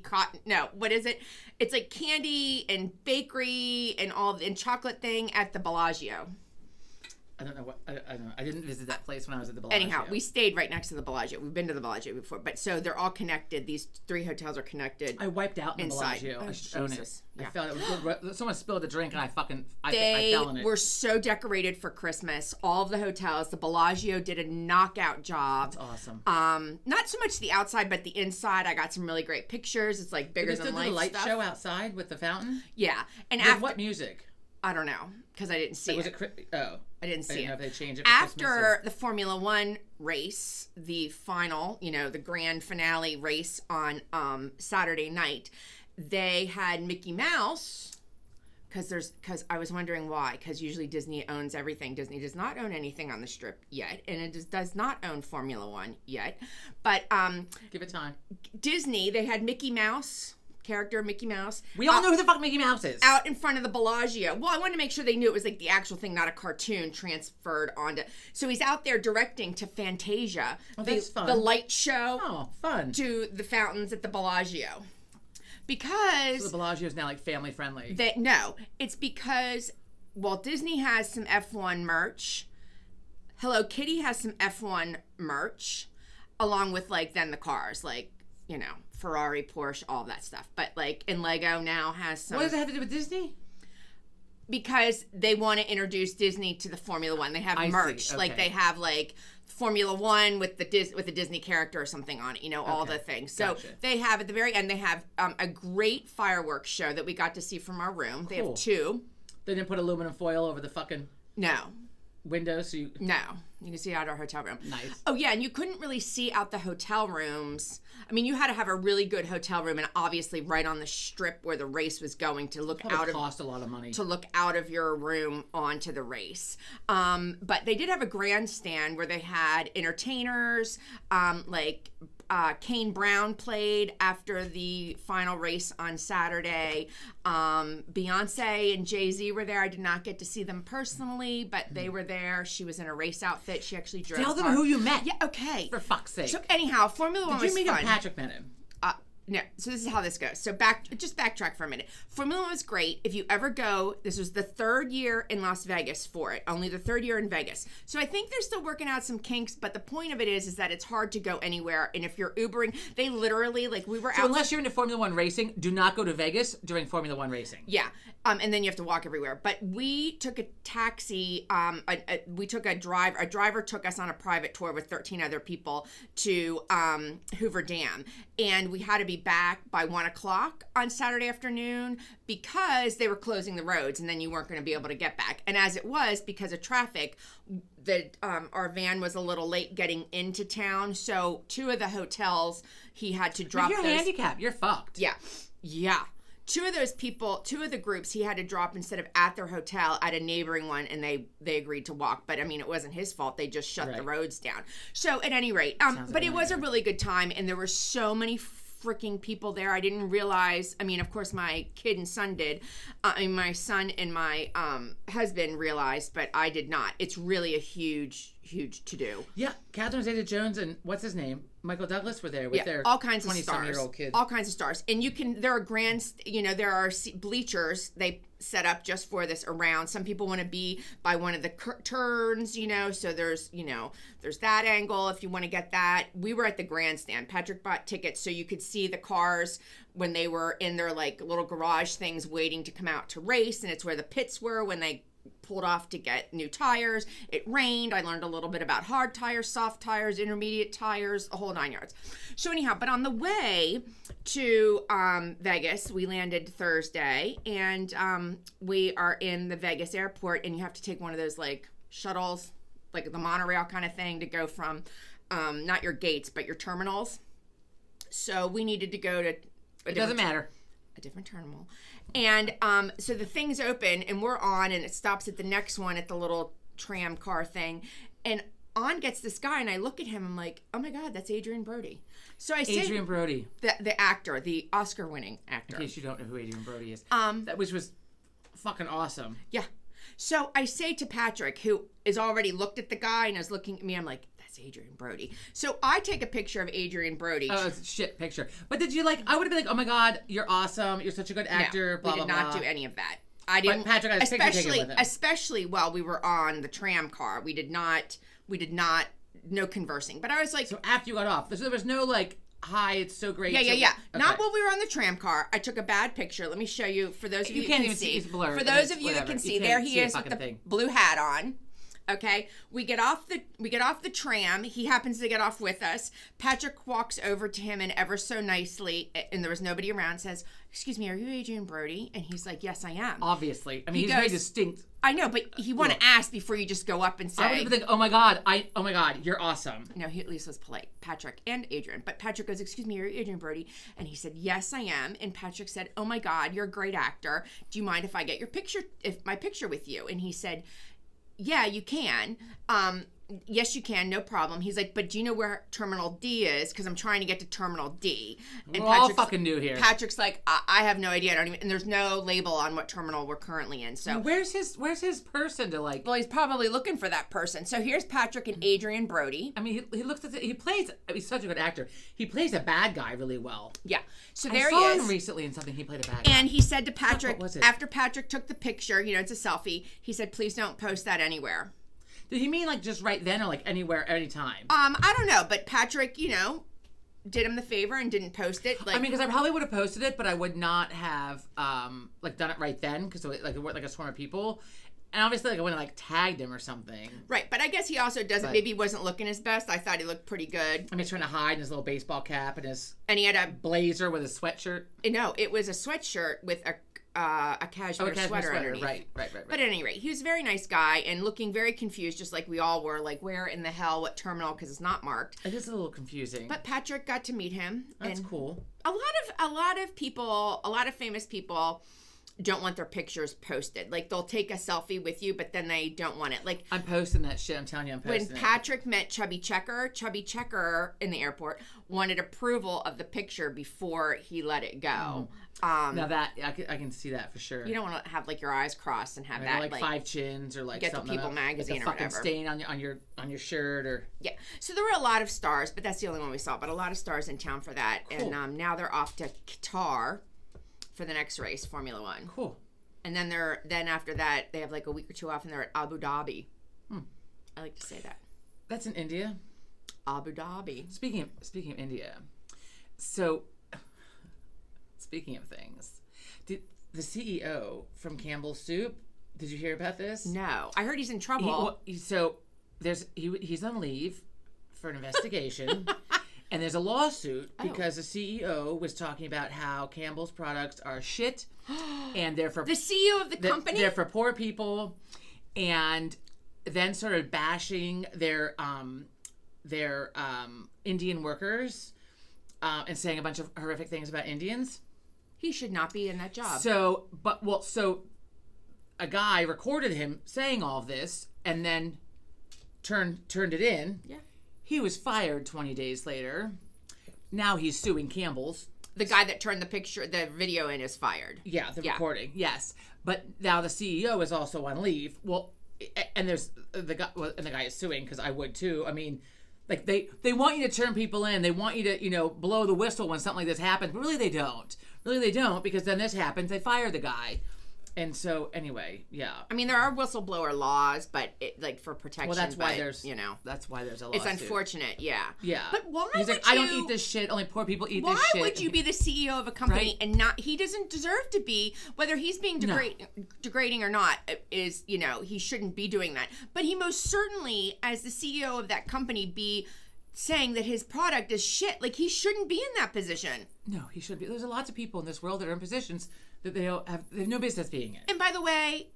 cotton. No, what is it? It's like candy and bakery and chocolate thing at the Bellagio. I don't know what. I don't know. I didn't visit that place when I was at the Bellagio. Anyhow, we stayed right next to the Bellagio. We've been to the Bellagio before, but so they're all connected. These 3 hotels are connected. I wiped out in the Bellagio. I should own it. Yeah. I felt it was someone spilled a drink and I fell in it. They were so decorated for Christmas. All of the hotels, the Bellagio did a knockout job. That's awesome. Not so much the outside, but the inside. I got some really great pictures. It's like bigger than life. Did the light show outside with the fountain? Yeah, and after what music? I don't know because I didn't see it. I didn't see it. Know if they changed it for after the Formula One race, the final, the grand finale race on Saturday night, they had Mickey Mouse because I was wondering why. Because usually Disney owns everything. Disney does not own anything on the Strip yet, and it does not own Formula One yet. But give it time. Disney, they had Mickey Mouse. Character Mickey Mouse. We all know who the fuck Mickey Mouse is. Out in front of the Bellagio. Well, I wanted to make sure they knew it was like the actual thing, not a cartoon transferred onto. So he's out there directing to Fantasia, that's fun. The light show. Oh, fun. To the fountains at the Bellagio. Because the Bellagio is now like family friendly. No, it's because Walt Disney has some F1 merch. Hello Kitty has some F1 merch, along with like then the cars, like, you know, Ferrari, Porsche, all that stuff. But like, and Lego now has some. What does it have to do with Disney? Because they want to introduce Disney to the Formula One. They have merch, okay. like they have like Formula One with the Disney character or something on it. You know, all the things. So they have at the very end. They have a great fireworks show that we got to see from our room. Cool. They have 2. They didn't put aluminum foil over the fucking windows, so you. No, you can see out our hotel room. Nice. Oh yeah, and you couldn't really see out the hotel rooms. I mean, you had to have a really good hotel room, and obviously right on the strip where the race was going to look out of. Cost a lot of money to look out of your room onto the race. But they did have a grandstand where they had entertainers, like. Kane Brown played after the final race on Saturday. Beyonce and Jay-Z were there. I did not get to see them personally, but they were there. She was in a race outfit. She actually drove. Tell them who you met. Yeah, okay. For fuck's sake. So anyhow, Formula One was fun. Did you meet him? Patrick met him. No, so this is how this goes. So backtrack for a minute. Formula One was great. If you ever go, this was the 3rd year in Las Vegas for it. Only the 3rd year in Vegas. So I think they're still working out some kinks, but the point of it is that it's hard to go anywhere. And if you're Ubering, they literally, like we were out. So unless you're into Formula One racing, do not go to Vegas during Formula One racing. Yeah. And then you have to walk everywhere. But we took a taxi. We took a drive. A driver took us on a private tour with 13 other people to Hoover Dam. And we had to be back by 1 o'clock on Saturday afternoon because they were closing the roads and then you weren't going to be able to get back. And as it was, because of traffic, our van was a little late getting into town. So 2 of the hotels, he had to drop. If you're handicapped, you're fucked. Yeah. 2 of those people, 2 of the groups, he had to drop instead of at their hotel at a neighboring one, and they agreed to walk. But I mean, it wasn't his fault. They just shut the roads down. So at any rate, but it was a really good time, and there were so many freaking people there. I didn't realize. I mean, of course, my kid and son did. My son and my husband realized, but I did not. It's really a huge to do. Yeah, Catherine Zeta-Jones and what's his name, Michael Douglas were there with their all kinds of 20-some-year-old kids. All kinds of stars, and there are bleachers they set up just for this around. Some people want to be by one of the turns, so there's that angle if you want to get that. We were at the grandstand. Patrick bought tickets so you could see the cars when they were in their like little garage things waiting to come out to race, and it's where the pits were when they pulled off to get new tires. It rained. I learned a little bit about hard tires, soft tires, intermediate tires, the whole 9 yards. So anyhow, but on the way to Vegas, we landed Thursday, and we are in the Vegas airport, and you have to take one of those like shuttles, like the monorail kind of thing to go from not your gates, but your terminals. So we needed to go to a different terminal. And so the thing's open and we're on, and it stops at the next one at the little tram car thing. And on gets this guy, and I look at him, I'm like, oh my God, that's Adrian Brody. So I say Adrian Brody. The actor, the Oscar-winning actor. In case you don't know who Adrian Brody is. Which was fucking awesome. Yeah. So I say to Patrick, who is already looked at the guy and is looking at me, I'm like, that's Adrian Brody. So I take a picture of Adrian Brody. Oh, it's a shit picture. But did you I would have been like, oh my God, you're awesome. You're such a good actor. No, blah, we did blah, not blah. do any of that. I didn't. But Patrick, I was taken with him. Especially while we were on the tram car. We did not, no conversing. But I was like. So after you got off, there was no hi, it's so great. Yeah. Okay. Not while we were on the tram car. I took a bad picture. Let me show you. For those of you who can see. It's blurred. For those of you that can see, there he is with the blue hat on. Okay, we get off the tram. He happens to get off with us. Patrick walks over to him and ever so nicely, and there was nobody around, says, "Excuse me, are you Adrian Brody?" And he's like, "Yes, I am." Obviously, I mean, he's very distinct. I know, but you want to ask before you just go up and say. I would have been like, oh my God, you're awesome. No, he at least was polite, Patrick and Adrian. But Patrick goes, "Excuse me, are you Adrian Brody?" And he said, "Yes, I am." And Patrick said, "Oh my God, you're a great actor. Do you mind if I get my picture with you?" And he said, "Yeah, you can. Yes, you can. No problem." He's like, "But do you know where Terminal D is? Because I'm trying to get to Terminal D." And we're all fucking new here. Patrick's like, I have no idea. I don't even. And there's no label on what terminal we're currently in. So where's his person to Well, he's probably looking for that person. So here's Patrick and Adrian Brody. I mean, he looks at he plays. He's such a good actor. He plays a bad guy really well. Yeah. So I there saw he is. him recently in something. He played a bad guy. And he said to Patrick, what was it? After Patrick took the picture, it's a selfie. He said, "Please don't post that anywhere." Did he mean like just right then or like anywhere, anytime? I don't know, but Patrick, did him the favor and didn't post it. I mean, because I probably would have posted it, but I would not have like done it right then because like it went like a swarm of people. And obviously, like, I wouldn't, like, tagged him or something. Right, but I guess he also doesn't, maybe he wasn't looking his best. I thought he looked pretty good. I mean, he's trying to hide in his little baseball cap and he had a blazer with a sweatshirt. No, it was a sweatshirt with a cashmere sweater underneath. Right. But at any rate, he was a very nice guy and looking very confused, just like we all were. Like, where in the hell, what terminal, because it's not marked. It is a little confusing. But Patrick got to meet him. That's cool. A lot of famous people don't want their pictures posted. Like, they'll take a selfie with you, but then they don't want it. Like, I'm posting that shit. I'm telling you, I'm posting when Patrick met Chubby Checker in the airport wanted approval of the picture before he let it go. Now that I can see that for sure. You don't want to have like your eyes crossed and have that like 5 chins or like Get something the People magazine like or fucking whatever stain on your shirt or So there were a lot of stars, but that's the only one we saw. But a lot of stars in town for that, cool. And now they're off to Qatar for the next race, Formula One. Cool. And then after that they have like a week or two off, and they're at Abu Dhabi. I like to say that. That's in India. Abu Dhabi. Speaking of India, so speaking of things, did the CEO from Campbell's Soup? Did you hear about this? No, I heard he's in trouble. He's on leave for an investigation. And there's a lawsuit because the CEO was talking about how Campbell's products are shit, and they're for the CEO of the company. They're for poor people, and then started bashing their Indian workers, and saying a bunch of horrific things about Indians. He should not be in that job. So a guy recorded him saying all of this, and then turned it in. Yeah. He was fired 20 days later. Now he's suing Campbell's. The guy that turned the video in is fired. Yeah, recording. Yes. But now the CEO is also on leave. Well, and there's the guy is suing because I would too. I mean, like they want you to turn people in. They want you to, blow the whistle when something like this happens. But really they don't. Because then this happens. They fire the guy. And so, anyway, yeah. I mean, there are whistleblower laws, but for protection. Well, that's why there's a lawsuit. It's unfortunate, yeah. Yeah. But why He's would like, I don't eat this shit. Only poor people eat this shit. Why would you be the CEO of a company and not? He doesn't deserve to be. Whether he's being degrading or not is, he shouldn't be doing that. But he most certainly, as the CEO of that company, be saying that his product is shit. Like, he shouldn't be in that position. No, he shouldn't be. There's lots of people in this world that are in positions that they have no business being in. And by the way,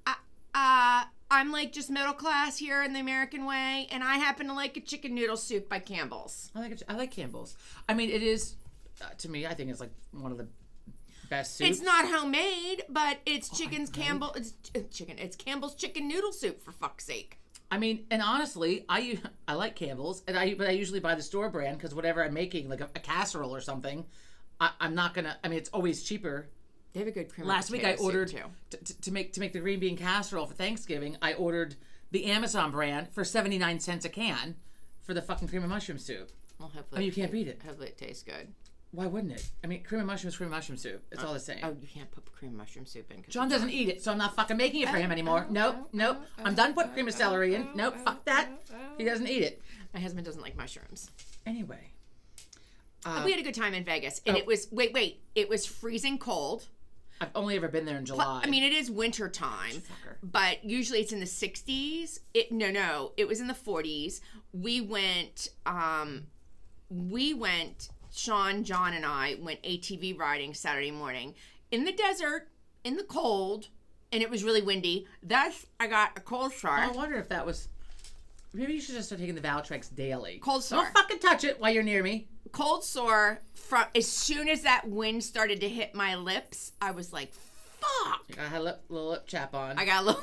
I'm like just middle class here in the American way, and I happen to like a chicken noodle soup by Campbell's. I like Campbell's. I mean, it is to me. I think it's like one of the best soups. It's not homemade, but it's It's Campbell's chicken noodle soup, for fuck's sake. I mean, and honestly, I like Campbell's, but I usually buy the store brand because whatever I'm making, like a casserole or something, I'm not gonna. I mean, it's always cheaper. They have a good cream. Last week I ordered to make the green bean casserole for Thanksgiving. I ordered the Amazon brand for 79 cents a can for the fucking cream of mushroom soup. Well, hopefully you can't beat it. Hopefully it tastes good. Why wouldn't it? I mean, cream of mushroom is cream of mushroom soup. It's all the same. Oh, you can't put cream of mushroom soup in. John doesn't eat it, so I'm not fucking making it for him anymore. Nope. I'm done putting cream of celery in. Nope, fuck that. He doesn't eat it. My husband doesn't like mushrooms. Anyway. We had a good time in Vegas, and it was, it was freezing cold. I've only ever been there in July. I mean, it is winter time, but usually it's in the 60s. It was in the 40s. We went, Sean, John, and I went ATV riding Saturday morning in the desert, in the cold, and it was really windy. Thus, I got a cold sore. I wonder if that was... Maybe you should just start taking the Valtrex daily. Cold sore. Don't fucking touch it while you're near me. Cold sore from as soon as that wind started to hit my lips. I was like, "Fuck!" I had a little lip chap on. I got a little.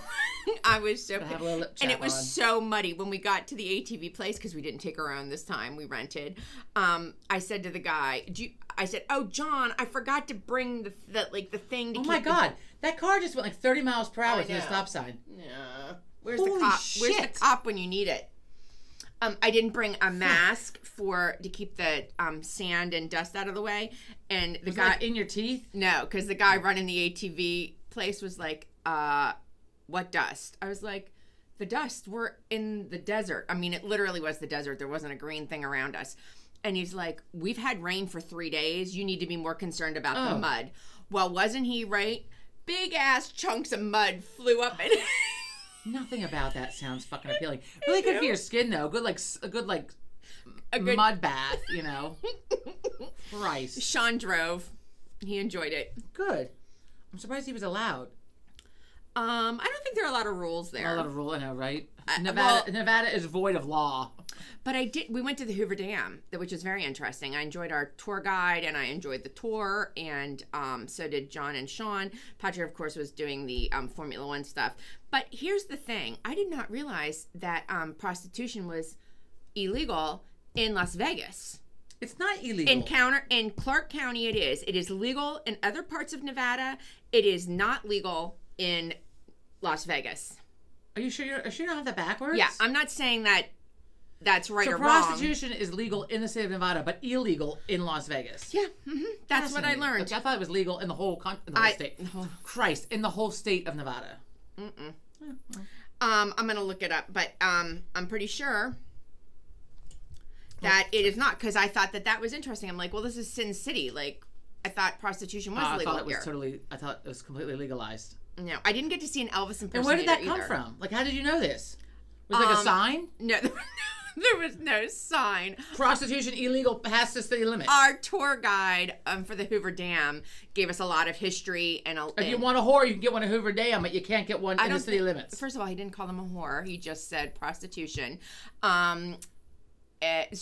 I was so. I had a little lip chap and it was on. so muddy when we got to the ATV place because we didn't take our own this time. We rented. I said to the guy, I said, "Oh, John, I forgot to bring the thing to." Oh my God, that car just went like 30 miles per hour through the stop sign. Yeah. Where's the cop? Shit. Where's the cop when you need it? I didn't bring a mask to keep the sand and dust out of the way, and the guy in your teeth. No, because the guy running the ATV place was like, "What dust?" I was like, the dust. We're in the desert. I mean, it literally was the desert. There wasn't a green thing around us. And he's like, we've had rain for 3 days. You need to be more concerned about the mud. Well, wasn't he right? Big ass chunks of mud flew up and nothing about that sounds fucking appealing. Really good for your skin though. A good mud bath, you know. Christ. Sean drove. He enjoyed it. Good. I'm surprised he was allowed. I don't think there are a lot of rules there. A lot of rules, I know, right? Nevada is void of law. But we went to the Hoover Dam, which is very interesting. I enjoyed our tour guide, and I enjoyed the tour, and so did John and Sean. Patrick, of course, was doing the Formula One stuff. But here's the thing. I did not realize that prostitution was illegal in Las Vegas. It's not illegal. In Clark County, it is. It is legal in other parts of Nevada. It is not legal in Las Vegas. Are you sure you don't have that backwards? Yeah, I'm not saying that that's right or wrong. So prostitution is legal in the state of Nevada, but illegal in Las Vegas. Yeah, that's what I learned. Look, I thought it was legal in the whole state. Christ, in the whole state of Nevada. I'm gonna look it up, but I'm pretty sure that it is not, because I thought that was interesting. I'm like, well, this is Sin City. Like, I thought prostitution was legal here. I thought it was completely legalized. No, I didn't get to see an Elvis impersonator. And where did that come from? Like, how did you know this? Was it like a sign? No, there was no sign. Prostitution illegal past the city limit. Our tour guide for the Hoover Dam gave us a lot of history If you want a whore, you can get one at Hoover Dam, but you can't get one in the city limits. First of all, he didn't call them a whore. He just said prostitution. So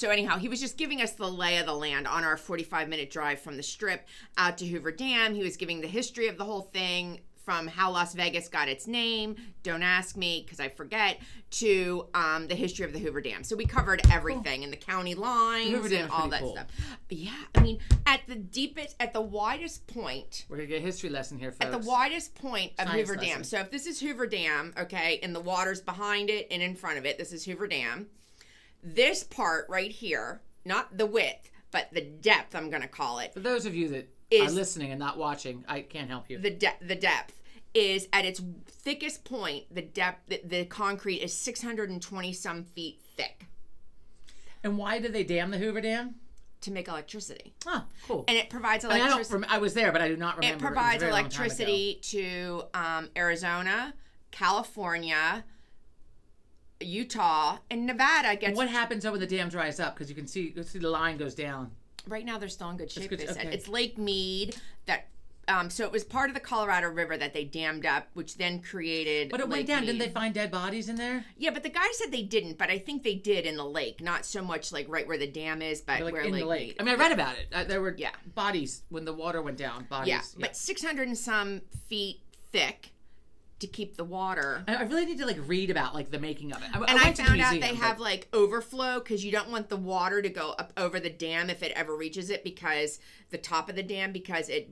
anyhow, he was just giving us the lay of the land on our 45-minute drive from the Strip out to Hoover Dam. He was giving the history of the whole thing, from how Las Vegas got its name, don't ask me because I forget, to the history of the Hoover Dam. So we covered everything, and the county lines and all that stuff. Yeah, I mean, at the widest point. We're going to get a history lesson here, folks. At the widest point of Hoover Dam. So if this is Hoover Dam, okay, and the water's behind it and in front of it, this is Hoover Dam. This part right here, not the width, but the depth, I'm going to call it. For those of you that are listening and not watching, I can't help you. The depth is at its thickest point. The concrete is 620 some feet thick. And why did they dam the Hoover Dam? To make electricity. Oh, cool. And it provides electricity. I was there, but I do not remember. It provides electricity to Arizona, California, Utah, and Nevada gets. What happens when the dam dries up? Because you can see the line goes down. Right now, they're still in good shape. They said it's Lake Mead that. So it was part of the Colorado River that they dammed up, which then created. But it went down. Didn't they find dead bodies in there? Yeah, but the guy said they didn't. But I think they did in the lake, not so much like right where the dam is, but where in Lake the lake. Mead. I mean, I read about it. There were bodies when the water went down. Bodies. Yeah, but 600 and some feet thick to keep the water. I really need to read about the making of it. I found out they have overflow, because you don't want the water to go up over the dam if it ever reaches it, because the top of the dam, because it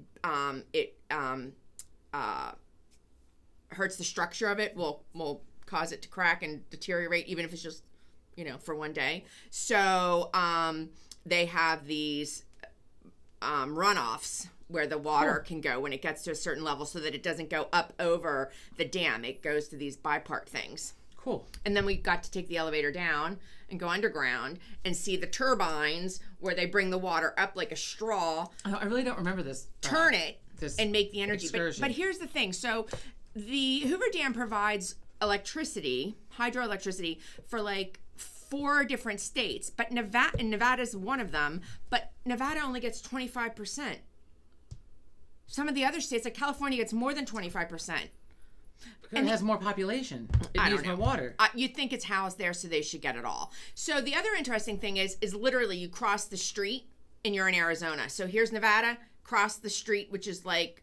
hurts the structure of it, will cause it to crack and deteriorate, even if it's just for one day. So they have these runoffs where the water can go when it gets to a certain level, so that it doesn't go up over the dam. It goes to these bipart things. Cool. And then we got to take the elevator down and go underground and see the turbines where they bring the water up like a straw. I really don't remember this. Turn it and make the energy. But here's the thing. So the Hoover Dam provides electricity, hydroelectricity, for 4 different states. But Nevada's one of them. But Nevada only gets 25%. Some of the other states, like California, gets more than 25%. And it has more population. It needs more water. You'd think it's housed there, so they should get it all. So the other interesting thing is literally you cross the street and you're in Arizona. So here's Nevada, cross the street, which is a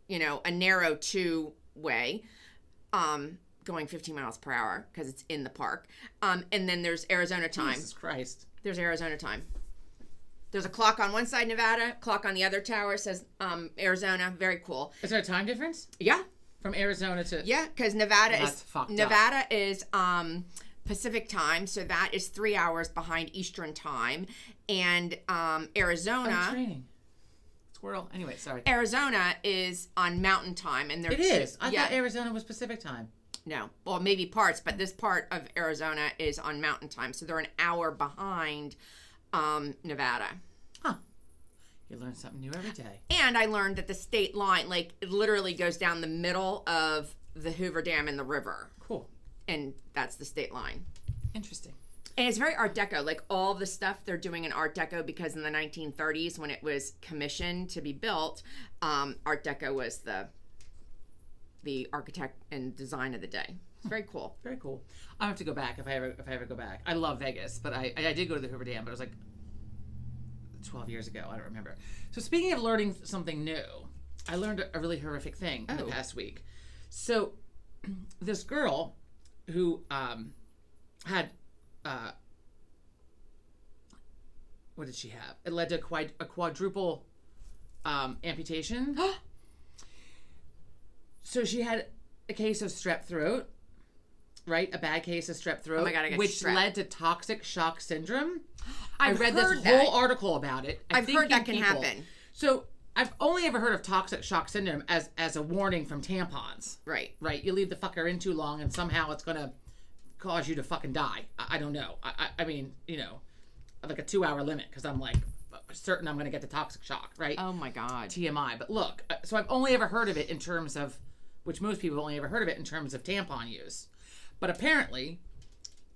narrow 2-way, going 15 miles per hour because it's in the park. And then there's Arizona time. Jesus Christ. There's Arizona time. There's a clock on one side, Nevada. Clock on the other tower says Arizona. Very cool. Is there a time difference? Yeah. From Arizona to... Yeah, because Nevada is Pacific time, so that is 3 hours behind Eastern time. And Arizona... I'm training. Squirrel. Anyway, sorry. Arizona is on Mountain time. And it is. I thought Arizona was Pacific time. No. Well, maybe parts, but this part of Arizona is on mountain time, so they're an hour behind Nevada. Huh. You learn something new every day. And I learned that the state line, like, it literally goes down the middle of the Hoover Dam and the river. Cool. And that's the state line. Interesting. And it's very Art Deco. Like, all the stuff they're doing in Art Deco, because in the 1930s, when it was commissioned to be built, Art Deco was the architect and design of the day. It's very cool. Very cool. I have to go back if I ever go back. I love Vegas, but I did go to the Hoover Dam, but it was like 12 years ago. I don't remember. So speaking of learning something new, I learned a really horrific thing in the past week. So this girl who had what did she have? It led to a quadruple amputation. So she had a case of strep throat, right? A bad case of strep throat, oh my God, I got which strep. led to toxic shock syndrome. I read this whole article about it. I've heard that can happen. So I've only ever heard of toxic shock syndrome as a warning from tampons. Right. Right. You leave the fucker in too long and somehow it's going to cause you to fucking die. I don't know. I mean, you know, like a 2-hour limit because I'm like certain I'm going to get the toxic shock, right? Oh my God. TMI. But look, so I've only ever heard of it in terms of, which most people have only ever heard of it in terms of tampon use. But apparently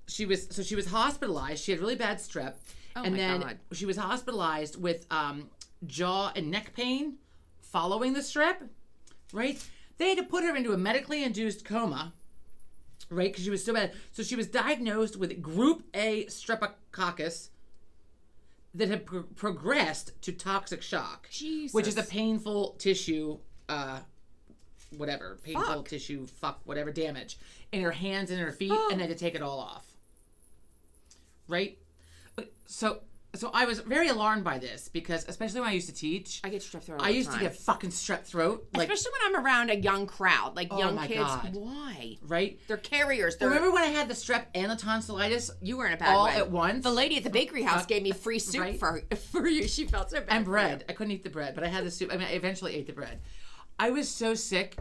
she was hospitalized. She had really bad strep. Oh and my then God. she was hospitalized with jaw and neck pain following the strep, right? They had to put her into a medically induced coma, right? Because she was so bad. So she was diagnosed with group A streptococcus that had progressed to toxic shock, Jesus. which is a painful tissue, whatever damage in her hands and her feet, and then to take it all off. Right? So I was very alarmed by this because, especially when I used to teach, I get strep throat all I the used time. to get fucking strep throat. Like, especially when I'm around a young crowd, like young my kids. God. Why? right? They're carriers. Remember when I had the strep and the tonsillitis? You were in a bad all way. at once? The lady at the bakery house gave me free soup right? for you. She felt so bad. And for bread. you. I couldn't eat the bread, but I had the soup. I mean, I eventually ate the bread. I was so sick.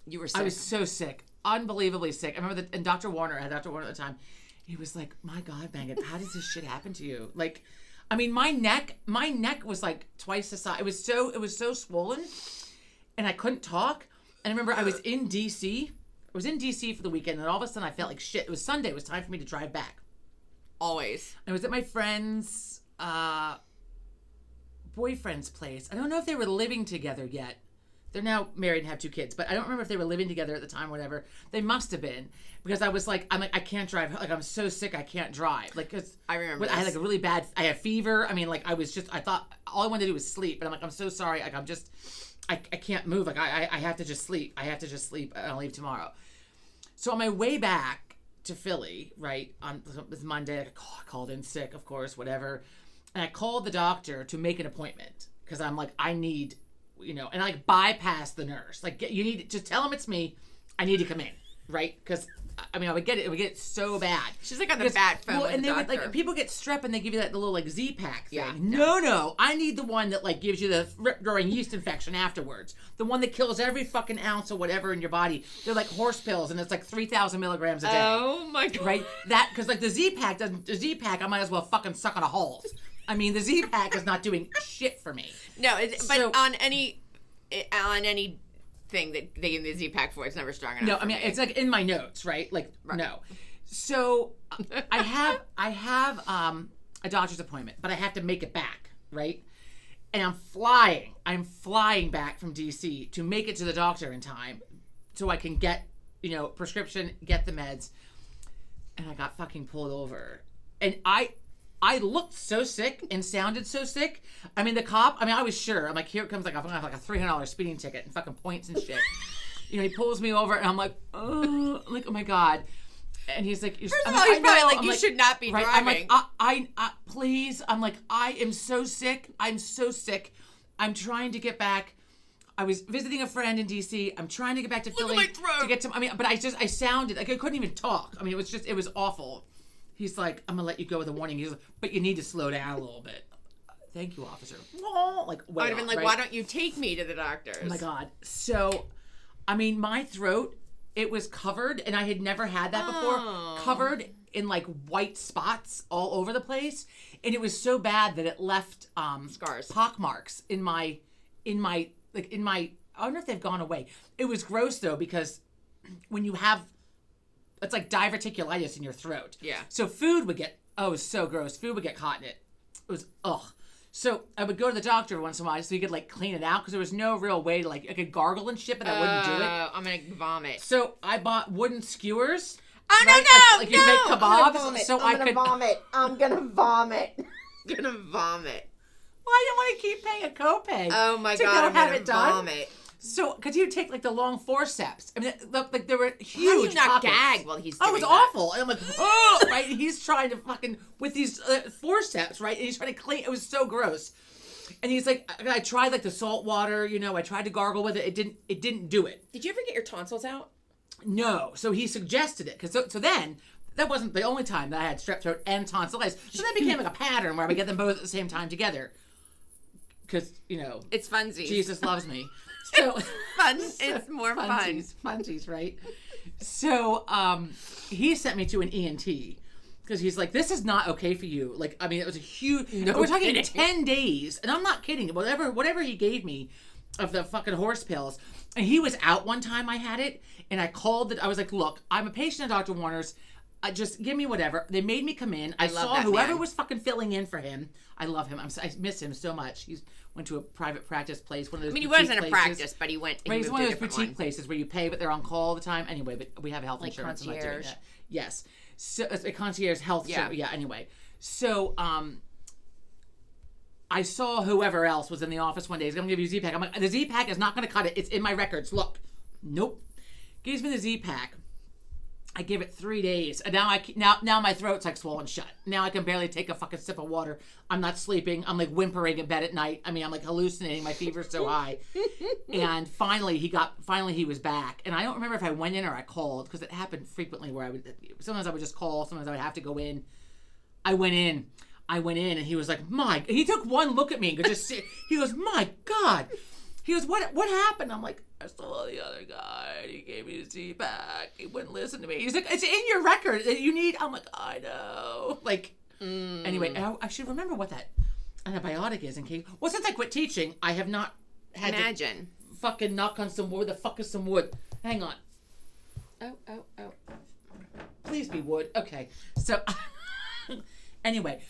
You were sick. I was so sick. Unbelievably sick. I remember and Dr. Warner, I had Dr. Warner at the time. He was like, my God, Megan, how does this shit happen to you? Like, I mean, my neck was like twice the size. It was so swollen, and I couldn't talk. And I remember I was in DC. I was in DC for the weekend, and all of a sudden I felt like shit. It was Sunday. It was time for me to drive back. Always. I was at my friend's boyfriend's place. I don't know if they were living together yet. They're now married and have 2 kids, but I don't remember if they were living together at the time or whatever. They must have been, because I'm like, I can't drive. Like, I'm so sick, I can't drive. Like, cause I remember I had like a really bad, I had fever. I mean, like, I thought all I wanted to do was sleep. But I'm like, I'm so sorry. Like, I can't move. Like, I have to just sleep. I have to just sleep. I'll leave tomorrow. So on my way back to Philly, right, on this Monday, I called in sick, of course, whatever. And I called the doctor to make an appointment, because I'm like, I need, you know, and I like bypass the nurse. Like, you need to tell him it's me. I need to come in, right? Because I mean, I would get it so bad. She's like on the bat phone. Well, and the they would, doctor. like, people get strep and they give you that little like Z-Pack thing. Yeah, No, I need the one that like gives you the rip-roaring yeast infection afterwards. The one that kills every fucking ounce of whatever in your body. They're like horse pills, and it's like 3,000 milligrams a day. Oh my God. Right? That, because like the Z-Pack I might as well fucking suck on a hole. I mean, the Z-Pack is not doing shit for me. No, but on any thing that they give me the Z-Pack for, it's never strong enough. No, I mean, it's like in my notes, right? Like, right. No. So I have a doctor's appointment, but I have to make it back, right? And I'm flying back from DC to make it to the doctor in time so I can get, you know, prescription, get the meds. And I got fucking pulled over. And I looked so sick and sounded so sick. I mean, the cop, I was sure. I'm like, here it comes, like, I'm going to have like a $300 speeding ticket and fucking points and shit. You know, he pulls me over and I'm like, oh my God. And he's like, first of all, he's probably like, you should not be driving. I'm like, I please. I'm like, I am so sick. I'm so sick. I'm trying to get back. I was visiting a friend in DC. I'm trying to get back to Philly my throat. to get to, but I sounded like I couldn't even talk. I mean, it was awful. He's like, I'm going to let you go with a warning. He's like, but you need to slow down a little bit. Thank you, officer. Like, I would have been like, right? why don't you take me to the doctors? Oh, my God. So, I mean, my throat it was covered, and I had never had that before, covered in like white spots all over the place, and it was so bad that it left scars, pock marks in my I don't know if they've gone away. It was gross though, because when you have, it's like diverticulitis in your throat. Yeah. So food would get, it was so gross. Food would get caught in it. It was, ugh. So I would go to the doctor once in a while so he could like clean it out, because there was no real way to like, I could gargle and shit, but I wouldn't do it. I'm going to vomit. So I bought wooden skewers. Oh, right? no. Like you make kebabs. So I'm going to vomit. I'm going to vomit. I'm going to vomit. Well, I didn't want to keep paying a copay. Oh my God, I'm going to vomit. So, because he would take like the long forceps. I mean, like there were huge. How do you not pockets. gag while he's doing it was that? awful. And I'm like, oh, right? He's trying to fucking with these forceps, right? And he's trying to clean. It was so gross. And he's like, I tried like the salt water, you know, I tried to gargle with it. It didn't do it. Did you ever get your tonsils out? No. So he suggested it, because so then that wasn't the only time that I had strep throat and tonsillitis. So that became like a pattern where I would get them both at the same time together. Because, you know, it's funsies. Jesus loves me. So fun. It's more funsies, right? So he sent me to an ENT, because he's like, this is not okay for you. Like, I mean, it was a huge. No, we're talking 10 days, and I'm not kidding. Whatever he gave me of the fucking horse pills, and he was out one time. I had it, and I called it. I was like, look, I'm a patient at Dr. Warner's. Just give me whatever. They made me come in. I saw whoever was fucking filling in for him. I love him. I miss him so much. He's went to a private practice place. One of those. He wasn't a practice, but he went. He's one of those boutique places where you pay, but they're on call all the time. Anyway, but we have health like insurance. Concierge. I'm not doing that. Yes. So it's a concierge health. Yeah. Yeah. Anyway, so I saw whoever else was in the office one day. He's gonna give you a Z-Pack. I'm like, the Z-Pack is not gonna cut it. It's in my records. Look. Nope. Gives me the Z-Pack. I give it 3 days, and now my throat's like swollen shut. Now I can barely take a fucking sip of water. I'm not sleeping. I'm like whimpering in bed at night. I mean, I'm like hallucinating. My fever's so high. And finally he was back. And I don't remember if I went in or I called, because it happened frequently where sometimes I would just call, sometimes I would have to go in. I went in, and he was like, he took one look at me and he goes, my God. He goes, what happened? I'm like, I saw the other guy. He gave me the Z-Pack. He wouldn't listen to me. He's like, it's in your record that you need. I'm like, I know. Like, anyway, I should remember what that antibiotic is in case. Well, since I quit teaching, I have not had to fucking knock on some wood. The fuck is some wood? Hang on. Oh. Please be wood. Okay. So, anyway,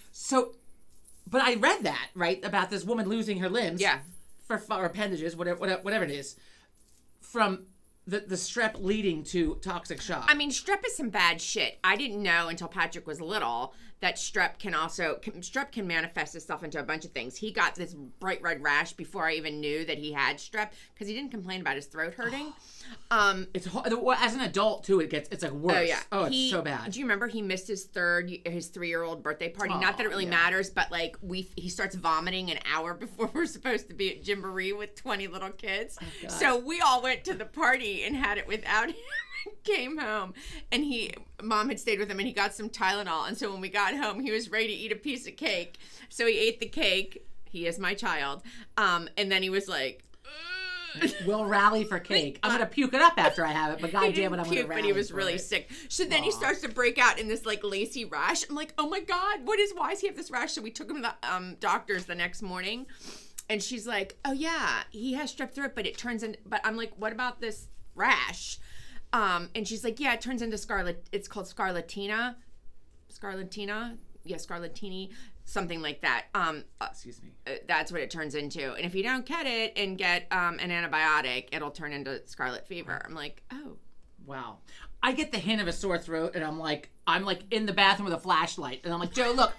but I read that, right, about this woman losing her limbs. Yeah. For appendages, whatever it is, from the strep leading to toxic shock. I mean, strep is some bad shit. I didn't know until Patrick was little that strep can manifest itself into a bunch of things. He got this bright red rash before I even knew that he had strep, because he didn't complain about his throat hurting. It's as an adult too. It's like worse. Oh yeah. It's so bad. Do you remember he missed his 3-year-old birthday party? Not that it really matters, but like he starts vomiting an hour before we're supposed to be at Gymboree with 20 little kids. Oh, so we all went to the party and had it without him. Came home, and mom had stayed with him, and he got some Tylenol, and so when we got home, he was ready to eat a piece of cake. So he ate the cake. He is my child. And then he was like, we'll rally for cake. I'm gonna puke it up after I have it, but goddamn it, I'm gonna rally. But he was really sick. So then he starts to break out in this like lacy rash. I'm like, oh my God, why does he have this rash? So we took him to the doctor's the next morning, and she's like, oh yeah, he has strep throat, but it turns into. But I'm like, what about this rash? And she's like, yeah, it turns into scarlet. It's called scarlatina. Yeah, scarlatini, something like that. Excuse me. That's what it turns into. And if you don't get it and get an antibiotic, it'll turn into scarlet fever. I'm like, oh. Wow. I get the hint of a sore throat, and I'm like in the bathroom with a flashlight, and I'm like, Joe, look.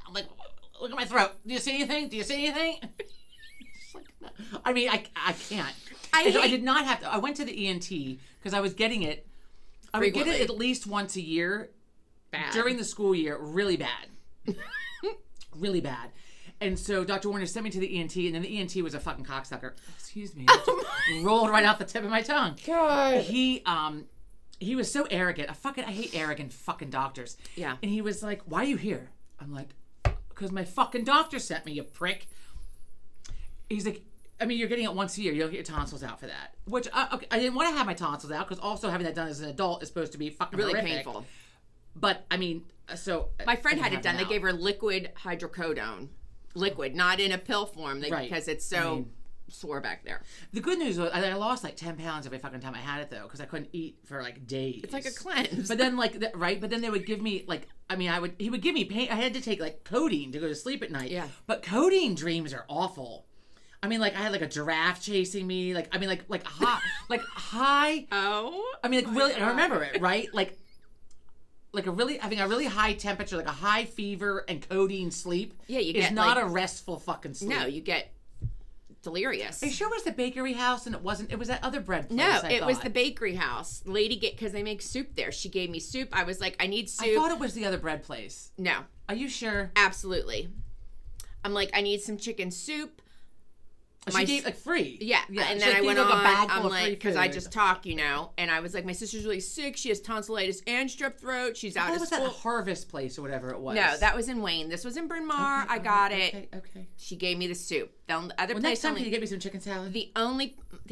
I'm like, look at my throat. Do you see anything? I mean, I can't. I did not have to. I went to the ENT because I was getting it. I would get it at least once a year. Bad. During the school year. Really bad. Really bad. And so Dr. Warner sent me to the ENT, and then the ENT was a fucking cocksucker. Excuse me. Rolled right off the tip of my tongue. God. He was so arrogant. I hate arrogant fucking doctors. Yeah. And he was like, why are you here? I'm like, because my fucking doctor sent me, you prick. He's like, I mean, you're getting it once a year. You don't get your tonsils out for that. Which, okay, I didn't want to have my tonsils out because also having that done as an adult is supposed to be fucking really horrific. painful. But, I mean, so... My friend had it done. They gave her liquid hydrocodone. Liquid, not in a pill form because it's so sore back there. The good news was I lost like 10 pounds every fucking time I had it, though, because I couldn't eat for like days. It's like a cleanse. But then, like, but then they would give me, like, I mean, he would give me pain. I had to take, like, codeine to go to sleep at night. Yeah. But codeine dreams are awful. I mean, like, I had, like, a giraffe chasing me. Like, I mean, like high. Oh. I mean, like, really, I remember it, right? Like having a really high temperature, like a high fever and codeine sleep. Yeah, you get, is not a restful fucking sleep. No, you get delirious. Are you sure it was the bakery house and it wasn't? It was that other bread place. No, it was the bakery house. Lady, because they make soup there. She gave me soup. I was like, I need soup. I thought it was the other bread place. No. Are you sure? Absolutely. I'm like, I need some chicken soup. She gave like free. Yeah. And then I went on, I'm like, because I just talk, and I was like, my sister's really sick. She has tonsillitis and strep throat. She's out of school. That was that Harvest place or whatever it was. No, that was in Wayne. This was in Bryn Mawr. I got it. Okay. She gave me the soup. The other place. Next time, can you get me some chicken salad? They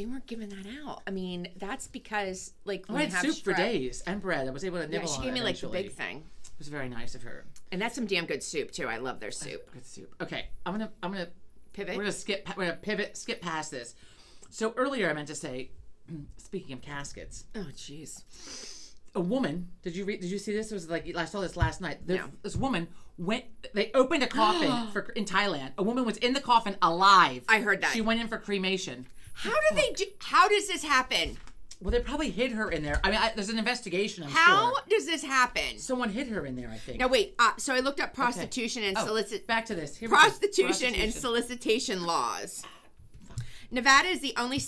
weren't giving that out. I mean, that's because I had soup for days and bread. I was able to nibble on it. She gave me like the big thing. It was very nice of her. And that's some damn good soup too. I love their soup. Good soup. Okay, I'm gonna pivot. We're gonna skip past this. So earlier I meant to say, speaking of caskets. Oh jeez. A woman, did you see this? It was like, I saw this last night. No. This woman they opened a coffin in Thailand. A woman was in the coffin alive. I heard that. She went in for cremation. How does this happen? Well, they probably hid her in there. I mean, there's an investigation, I'm How sure. does this happen? Someone hid her in there, I think. Now, wait. So I looked up prostitution and Back to this. Prostitution and solicitation laws. Nevada is the only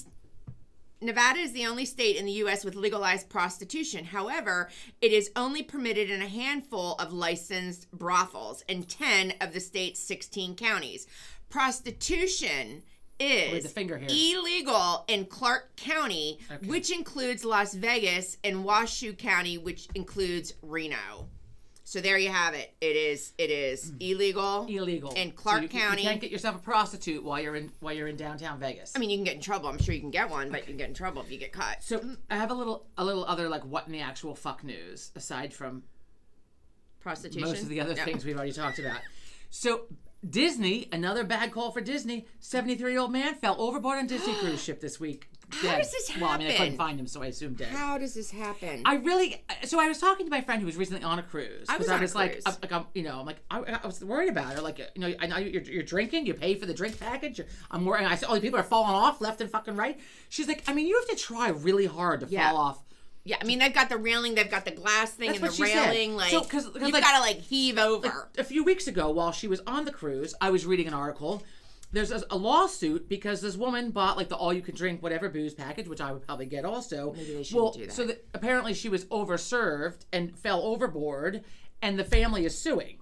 state in the U.S. with legalized prostitution. However, it is only permitted in a handful of licensed brothels in 10 of the state's 16 counties. Prostitution is illegal in Clark County, which includes Las Vegas, and Washoe County, which includes Reno. So there you have it. It is illegal in Clark County. You can't get yourself a prostitute while you're in downtown Vegas. I mean, you can get in trouble. I'm sure you can get one, but you can get in trouble if you get caught. So I have a little other like what in the actual fuck news aside from prostitution. Most of the other things we've already talked about. So Disney, another bad call for Disney. 73-year-old man fell overboard on Disney cruise ship this week. Dead. How does this happen? Well, I mean, I couldn't find him, so I assumed dead. How does this happen? So I was talking to my friend who was recently on a cruise. I was on a cruise. I was worried about her. Like, I know you're drinking. You pay for the drink package. I'm worried. I said, all these people are falling off left and fucking right. She's like, I mean, you have to try really hard to fall off. Yeah, I mean, they've got the railing, they've got the glass thing, and the railing. Like, so, cause you've got to heave over. Like, a few weeks ago, while she was on the cruise, I was reading an article. There's a lawsuit because this woman bought like the all-you-can-drink whatever booze package, which I would probably get also. Maybe they shouldn't do that. So apparently she was overserved and fell overboard, and the family is suing.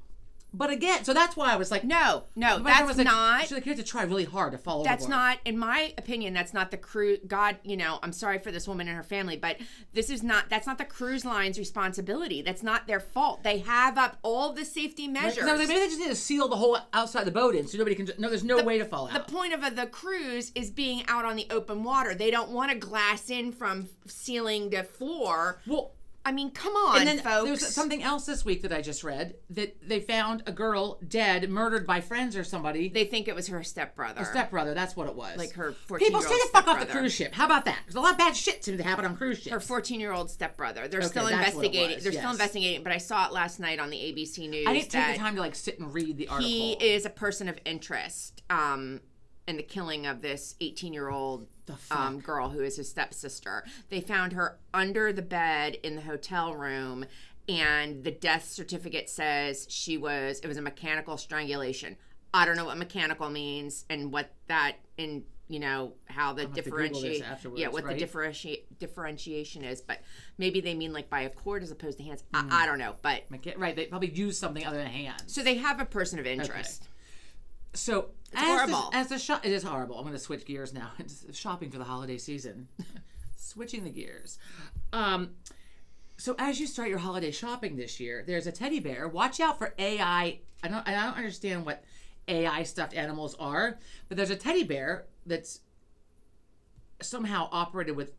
But again, so that's why I was like, no, that's not. She's like, you have to try really hard to fall overboard. That's not, in my opinion, that's not the cruise. God, I'm sorry for this woman and her family, but that's not the cruise line's responsibility. That's not their fault. They have up all the safety measures. Right, maybe they just need to seal the whole outside the boat in so nobody can. No, there's no way to fall out. The point of the cruise is being out on the open water. They don't want to glass in from ceiling to floor. Well. I mean, come on, and then folks. There's something else this week that I just read, that they found a girl dead, murdered by friends or somebody. They think it was her stepbrother. Her stepbrother, that's what it was. Like her 14-year-old People stay the fuck off the cruise ship. How about that? Because a lot of bad shit seems to happen on cruise ships. Her 14-year-old stepbrother. They're still investigating. They're still investigating, but I saw it last night on the ABC News. I didn't take the time to sit and read the article. He is a person of interest in the killing of this 18-year-old girl who is his stepsister. They found her under the bed in the hotel room, and the death certificate says it was a mechanical strangulation. I don't know what mechanical means and what that how the differentiation is, but maybe they mean like by a cord as opposed to hands. I don't know, but right, they probably use something other than hands. So they have a person of interest. Okay. So it's horrible. It is horrible. I'm going to switch gears now. It's shopping for the holiday season. Switching the gears. So as you start your holiday shopping this year, there's a teddy bear. Watch out for AI. I don't understand what AI stuffed animals are, but there's a teddy bear that's somehow operated with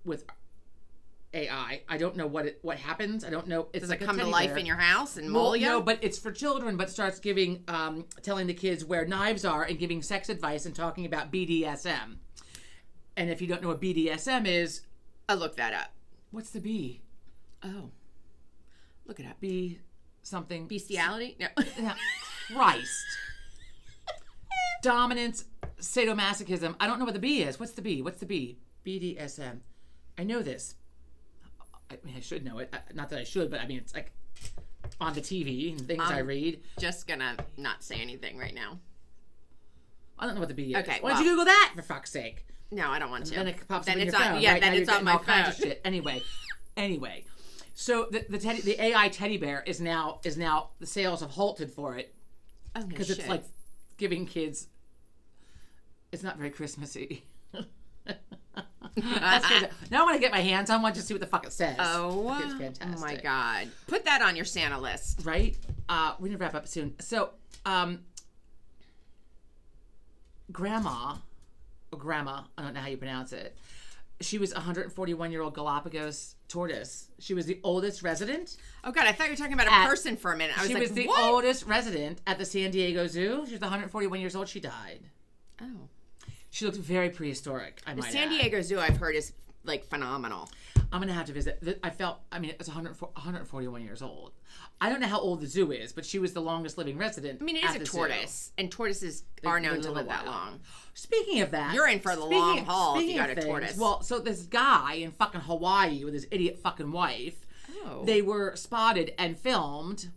AI. I don't know what happens. I don't know. It's Does like it come to teddy life bear. in your house and maul you? No, but it's for children. But starts giving, telling the kids where knives are and giving sex advice and talking about BDSM. And if you don't know what BDSM is, I'll look that up. what's the B? Oh, look it up. B something. Bestiality? No. Christ. Dominance, sadomasochism. I don't know what the B is. What's the B? What's the B? BDSM. I know this. I mean, I should know it. Not that I should, but I mean, it's like on the TV and things I read. Just gonna not say anything right now. I don't know what the B is. Okay, Why don't you Google that, for fuck's sake? No, I don't want to. Then it pops then up in it's your on, phone. Yeah, right? then Now it's you're on my all kinds phone. of shit. Anyway. So the AI teddy bear is now the sales have halted for it Oh, no because shit. it's like giving kids. It's not very Christmassy. That's good. Now I want to get my hands on one to see what the fuck it says. Oh, It's fantastic. oh my God. Put that on your Santa list. Right? We need to wrap up soon. So, Grandma, I don't know how you pronounce it. She was a 141-year-old Galapagos tortoise. She was the oldest resident. Oh, God. I thought you were talking about a person for a minute. I was She like, was the what? oldest resident at the San Diego Zoo. She was 141 years old. She died. Oh. She looked very prehistoric, I The might San add. Diego Zoo, I've heard, is like phenomenal. I'm going to have to visit. It's 141 years old. I don't know how old the zoo is, but she was the longest living resident. I mean, it is a tortoise, and tortoises are known to live that long. Speaking of that, You're in for the long haul if you got a tortoise. Well, so this guy in fucking Hawaii with his idiot fucking wife, Oh. they were spotted and filmed,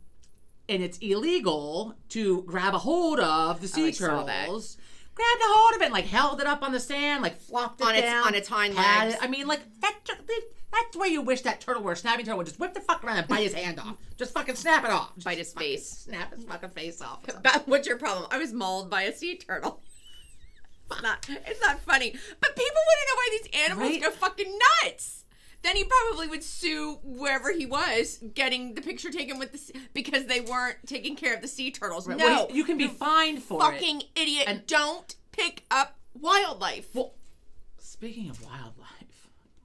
and it's illegal to grab a hold of the sea I saw that. turtles. Grabbed a hold of it, and, like held it up on the stand, like flopped it down on its hind pat legs. it. I mean, like that's where you wish that turtle were. Snapping turtle would just whip the fuck around and bite his hand off. Just fucking snap it off. Just Bite his fucking face. Snap his fucking face off. But what's your problem? I was mauled by a sea turtle. It's not funny. But people wouldn't know why these animals Right? go fucking nuts. Then he probably would sue wherever he was getting the picture taken with because they weren't taking care of the sea turtles. Right. No, Well, you can be fined for it. fucking idiot. And- Don't pick up wildlife. Well, speaking of wildlife,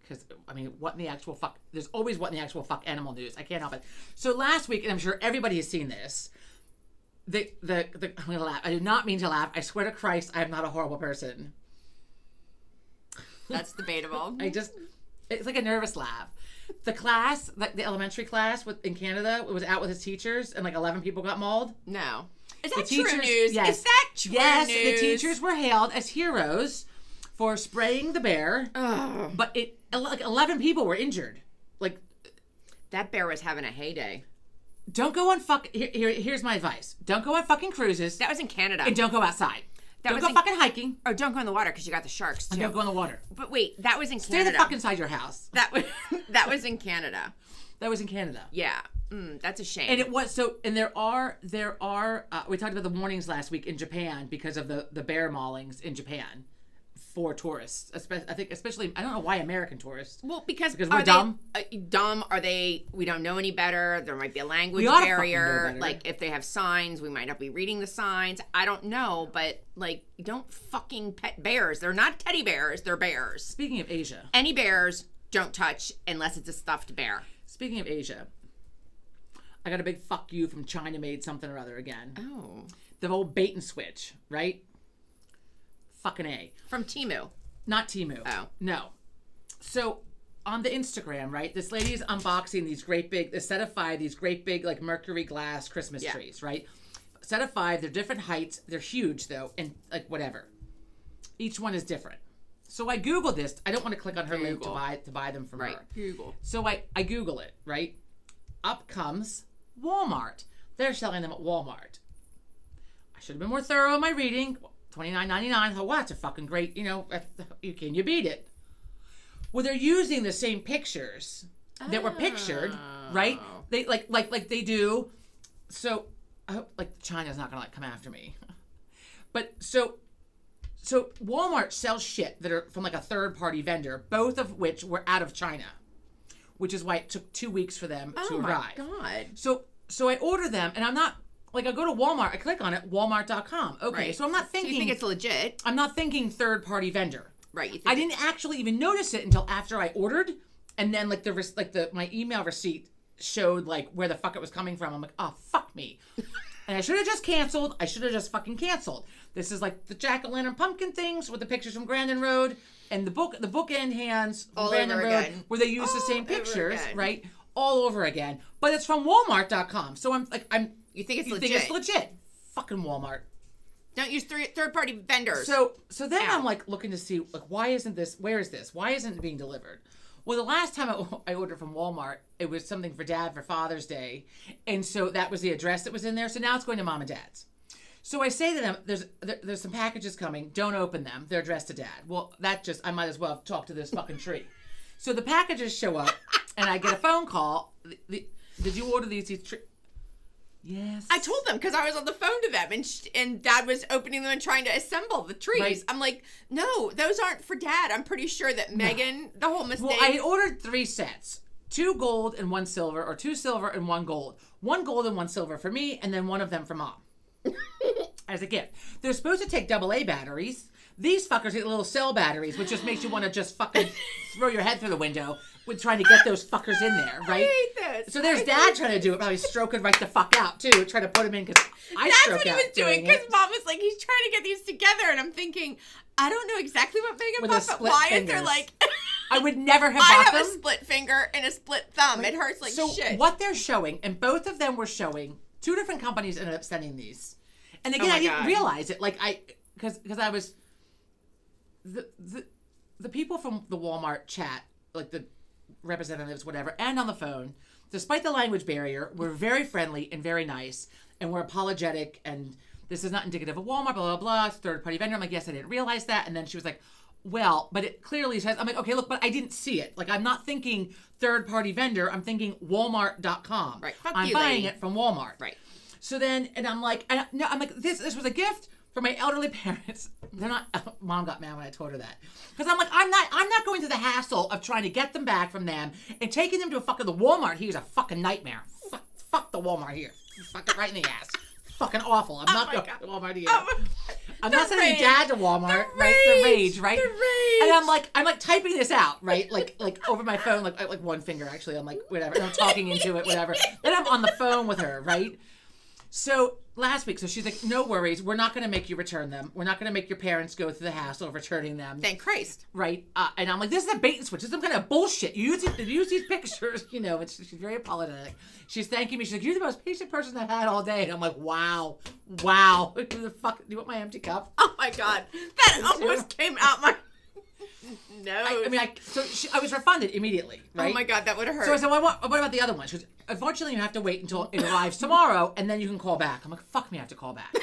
because I mean, what in the actual fuck? There's always what in the actual fuck animal news. I can't help it. So last week, and I'm sure everybody has seen this. I'm gonna laugh. I did not mean to laugh. I swear to Christ, I am not a horrible person. That's debatable. It's like a nervous laugh. The class, like the elementary class in Canada, was out with his teachers, and like 11 people got mauled. No. Is that The teachers, true news? yes. Is that true yes, news? the teachers were hailed as heroes for spraying the bear. Ugh. But like 11 people were injured. Like, That bear was having a heyday. don't go on here's my advice. Don't go on fucking cruises. That was in Canada. And don't go outside. Don't was go in- fucking hiking. Oh, don't go in the water because you got the sharks too. And don't go in the water. But wait, that was in Stay Canada. the fuck inside your house. That was in Canada. That was in Canada. Yeah, that's a shame. And it was so. And there are. We talked about the warnings last week in Japan because of the bear maulings in Japan for tourists. I think especially. I don't know why American tourists. well, because we're are dumb. They, dumb? Are they? We don't know any better. There might be a language We ought to fucking know barrier. better. Like if they have signs, we might not be reading the signs. I don't know, but like, don't fucking pet bears. They're not teddy bears. They're bears. Speaking of Asia. Any bears don't touch unless it's a stuffed bear. Speaking of Asia. I got a big fuck you from China made something or other again. Oh, The whole bait and switch, right? Fucking A. from Temu. Not Temu. Oh. No. So on the Instagram, right, this lady's unboxing these great big, a set of 5, these great big like mercury glass Christmas trees, right? Set of 5, they're different heights. They're huge though, and like whatever. Each one is different. So I Google this. I don't want to click on her link to buy them from her. Google. So I Google it, right? Up comes Walmart. They're selling them at Walmart. I should have been more thorough in my reading. $29.99. I thought, wow, that's a fucking great, can you beat it? Well, they're using the same pictures that were pictured, right? They like they do. So I hope like China's not gonna come after me. But so Walmart sells shit that are from like a third party vendor, both of which were out of China, which is why it took 2 weeks for them to arrive. Oh my God. So I order them, and I'm not like I go to Walmart, I click on it, Walmart.com. Okay, Right. so I'm not So you thinking think it's legit? I'm not thinking third party vendor. Right. I didn't actually even notice it until after I ordered, and then like my email receipt showed like where the fuck it was coming from. I'm like, oh fuck me. And I should have just canceled. I should have just fucking canceled. This is like the jack-o'-lantern pumpkin things with the pictures from Grandin Road and the bookend hands from Grandin Road where they use the same pictures, right? All over again. But it's from Walmart.com. So you think it's legit? Think it's legit? Fucking Walmart. Don't use third-party vendors. So then I'm like looking to see like where is this? Why isn't it being delivered? Well, the last time I ordered from Walmart, it was something for Dad for Father's Day. And so that was the address that was in there. So now it's going to Mom and Dad's. So I say to them, there's some packages coming. Don't open them. They're addressed to Dad. Well, I might as well have talked to this fucking tree. So the packages show up, and I get a phone call. Did you order these trees? Yes. I told them because I was on the phone to them, and Dad was opening them and trying to assemble the trees. Right. I'm like, no, those aren't for Dad. I'm pretty sure that Megan, the whole mistake. Well, I ordered 3 sets. 2 gold and 1 silver, or 2 silver and 1 gold. 1 gold and 1 silver for me, and then one of them for Mom. As a gift. They're supposed to take AA batteries. These fuckers get little cell batteries, which just makes you want to just fucking throw your head through the window with trying to get those fuckers in there, right? I hate this. So there's Dad trying to do it, probably stroking right the fuck out too, trying to put him in because That's what he was doing because Mom was like, he's trying to get these together, and I'm thinking, I don't know exactly what Megan bought, but why is there like? I would never have bought them. I have a split finger and a split thumb. Right. It hurts like shit. So what they're showing, and both of them were showing, 2 different companies ended up sending these. And again, I didn't realize it. Like because I was the people from the Walmart chat, like the representatives, whatever, and on the phone, despite the language barrier, were very friendly and very nice, and were apologetic. And this is not indicative of Walmart. Blah blah blah. It's third party vendor. I'm like, yes, I didn't realize that. And then she was like, well, but it clearly says. I'm like, okay, look, but I didn't see it. Like, I'm not thinking third party vendor. I'm thinking Walmart.com. Right. I'm buying it from Walmart. Right. So then, and I'm like, this was a gift for my elderly parents. They're not. Mom got mad when I told her that because I'm like, I'm not going through the hassle of trying to get them back from them and taking them to the Walmart here is a fucking nightmare. Fuck the Walmart here. Fuck it right in the ass. Fucking awful. I'm not going to Walmart here. I'm not sending Dad to Walmart. The rage, right? The rage. And I'm like typing this out, right? Like over my phone, like one finger actually. I'm like whatever. And I'm talking into it, whatever. Then I'm on the phone with her, right? So last week, so she's like, no worries. We're not going to make you return them. We're not going to make your parents go through the hassle of returning them. Thank Christ. Right. And I'm like, this is a bait and switch. This is some kind of bullshit. You use these pictures. You know, she's very apologetic. She's thanking me. She's like, you're the most patient person I've had all day. And I'm like, wow. Who the fuck? Do you want my empty cup? Oh, my God. That almost came out my... No. I was refunded immediately, right? Oh my God, that would have hurt. So I said, well, what about the other one? She goes, unfortunately, you have to wait until it arrives tomorrow, and then you can call back. I'm like, fuck me, I have to call back.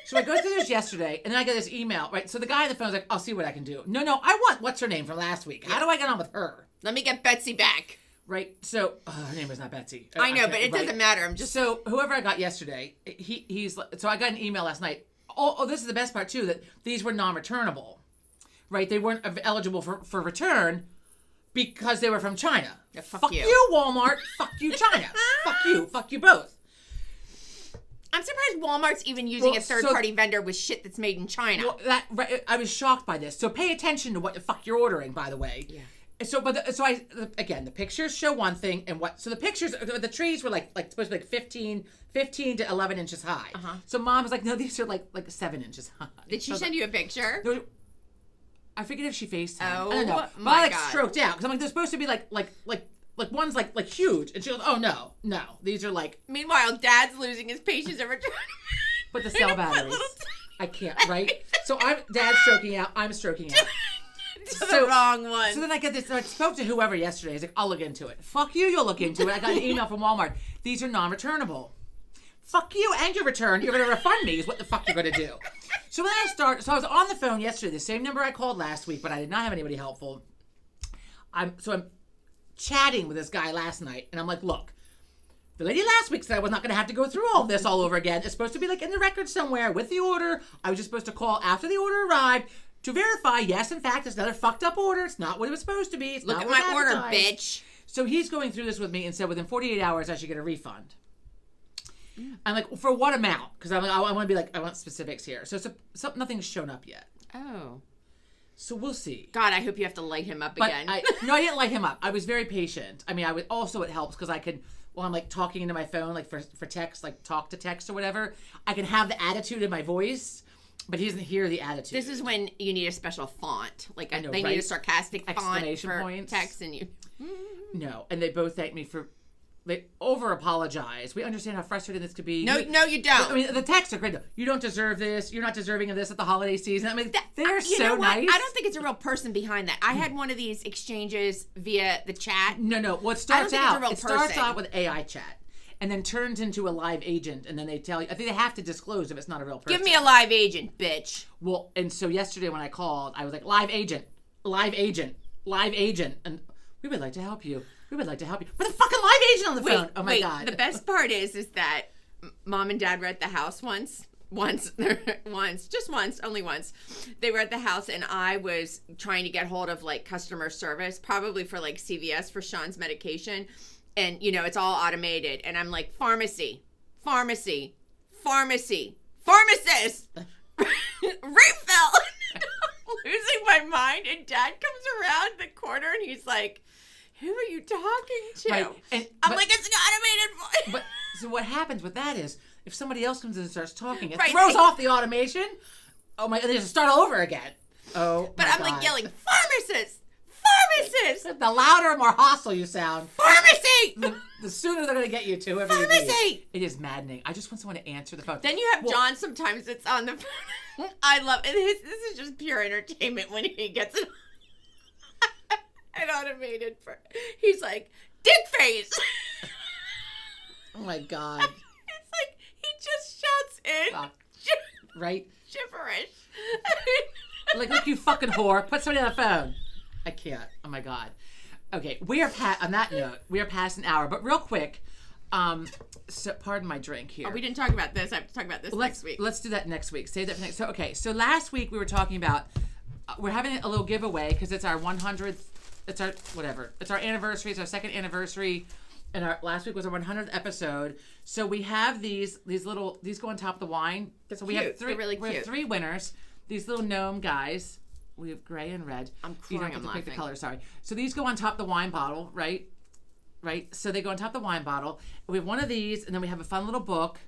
So I go through this yesterday, and then I get this email, right? So the guy on the phone is like, I'll see what I can do. No, I want, what's her name from last week? How do I get on with her? Let me get Betsy back. Right, so, her name was not Betsy. I know, but it doesn't matter. I'm just... So whoever I got yesterday, so I got an email last night. Oh, this is the best part, too, that these were non-returnable. Right, they weren't eligible for return because they were from China. Yeah, fuck you, Walmart. Fuck you, China. Fuck you both. I'm surprised Walmart's even using a third-party vendor with shit that's made in China. Well, I was shocked by this. So pay attention to what the fuck you're ordering, by the way. Yeah. So, again, the pictures show one thing, and so the pictures, the trees were like supposed to be like 15 to 11 inches high. Uh-huh. So Mom was like, no, these are like 7 inches high. Did she send you a picture? I figured if she FaceTimed. Oh, I don't know. But I stroked out because I'm like, they're supposed to be like one's like huge, and she goes, oh no, these are like. Meanwhile, Dad's losing his patience over trying. But the cell batteries, I can't. Right. So Dad's stroking out. I'm stroking out. The wrong one. So then I get this. So I spoke to whoever yesterday. He's like, I'll look into it. Fuck you. You'll look into it. I got an email from Walmart. These are non-returnable. Fuck you and your return. You're going to refund me is what the fuck you're going to do. So when I was on the phone yesterday, the same number I called last week, but I did not have anybody helpful. I'm chatting with this guy last night, and I'm like, look, the lady last week said I was not going to have to go through all this all over again. It's supposed to be like in the record somewhere with the order. I was just supposed to call after the order arrived to verify, yes, in fact, it's another fucked up order. It's not what it was supposed to be. Look at my order, bitch. So he's going through this with me and said within 48 hours I should get a refund. I'm like, for what amount? Because I'm like, I want to be like, I want specifics here. So nothing's shown up yet. Oh. So we'll see. God, I hope you have to light him up again. No, I didn't light him up. I was very patient. I mean, it helps because I could, while I'm like talking into my phone, like for text, like talk to text or whatever, I can have the attitude in my voice, but he doesn't hear the attitude. This is when you need a special font. Like they right? need a sarcastic exclamation font for points. text, and you. No, and they both thanked me for. They over apologize. We understand how frustrating this could be. No, you don't. I mean, the texts are great though. You don't deserve this. You're not deserving of this at the holiday season. I mean, they're so nice. I don't think it's a real person behind that. I had one of these exchanges via the chat. No. Well, it starts out with AI chat, and then turns into a live agent, and then they tell you. I think they have to disclose if it's not a real person. Give me a live agent, bitch. Well, and so yesterday when I called, I was like, live agent, and we would like to help you. We would like to help you. But the fucking live agent on the phone. Oh my God. The best part is that Mom and Dad were at the house once, only once. They were at the house and I was trying to get hold of like customer service, probably for like CVS for Sean's medication. And it's all automated. And I'm like, pharmacy, pharmacist, refill. Losing my mind. And Dad comes around the corner and he's like, who are you talking to? Right. I'm like, it's an automated voice. But so what happens with that is, if somebody else comes in and starts talking, it right. throws off the automation. Oh my! They just start all over again. Oh, but my I'm God. like yelling, pharmacist. The louder, more hostile you sound, pharmacy. The sooner they're going to get you to whoever you need. It is maddening. I just want someone to answer the phone. Then you have John. Sometimes it's on the phone. I love it. This is just pure entertainment when he gets it. And automated he's like, dick face. Oh my God. It's like he just shouts in right? Gibberish. Like, look, you fucking whore. Put somebody on the phone. I can't. Oh my God. Okay, on that note, we are past an hour, but real quick, so pardon my drink here. Oh, we didn't talk about this. I have to talk about this next week. Let's do that next week. Save that for next. So last week we were talking about we're having a little giveaway because it's our 100th. It's our anniversary. It's our second anniversary, and our last week was our 100th episode. So we have these go on top of the wine. So we have three. Really cute. We have three winners. These little gnome guys. We have gray and red. I'm crying. You don't have to pick the color. Sorry. So these go on top of the wine bottle, right? Right. So they go on top of the wine bottle. We have one of these, and then we have a fun little book,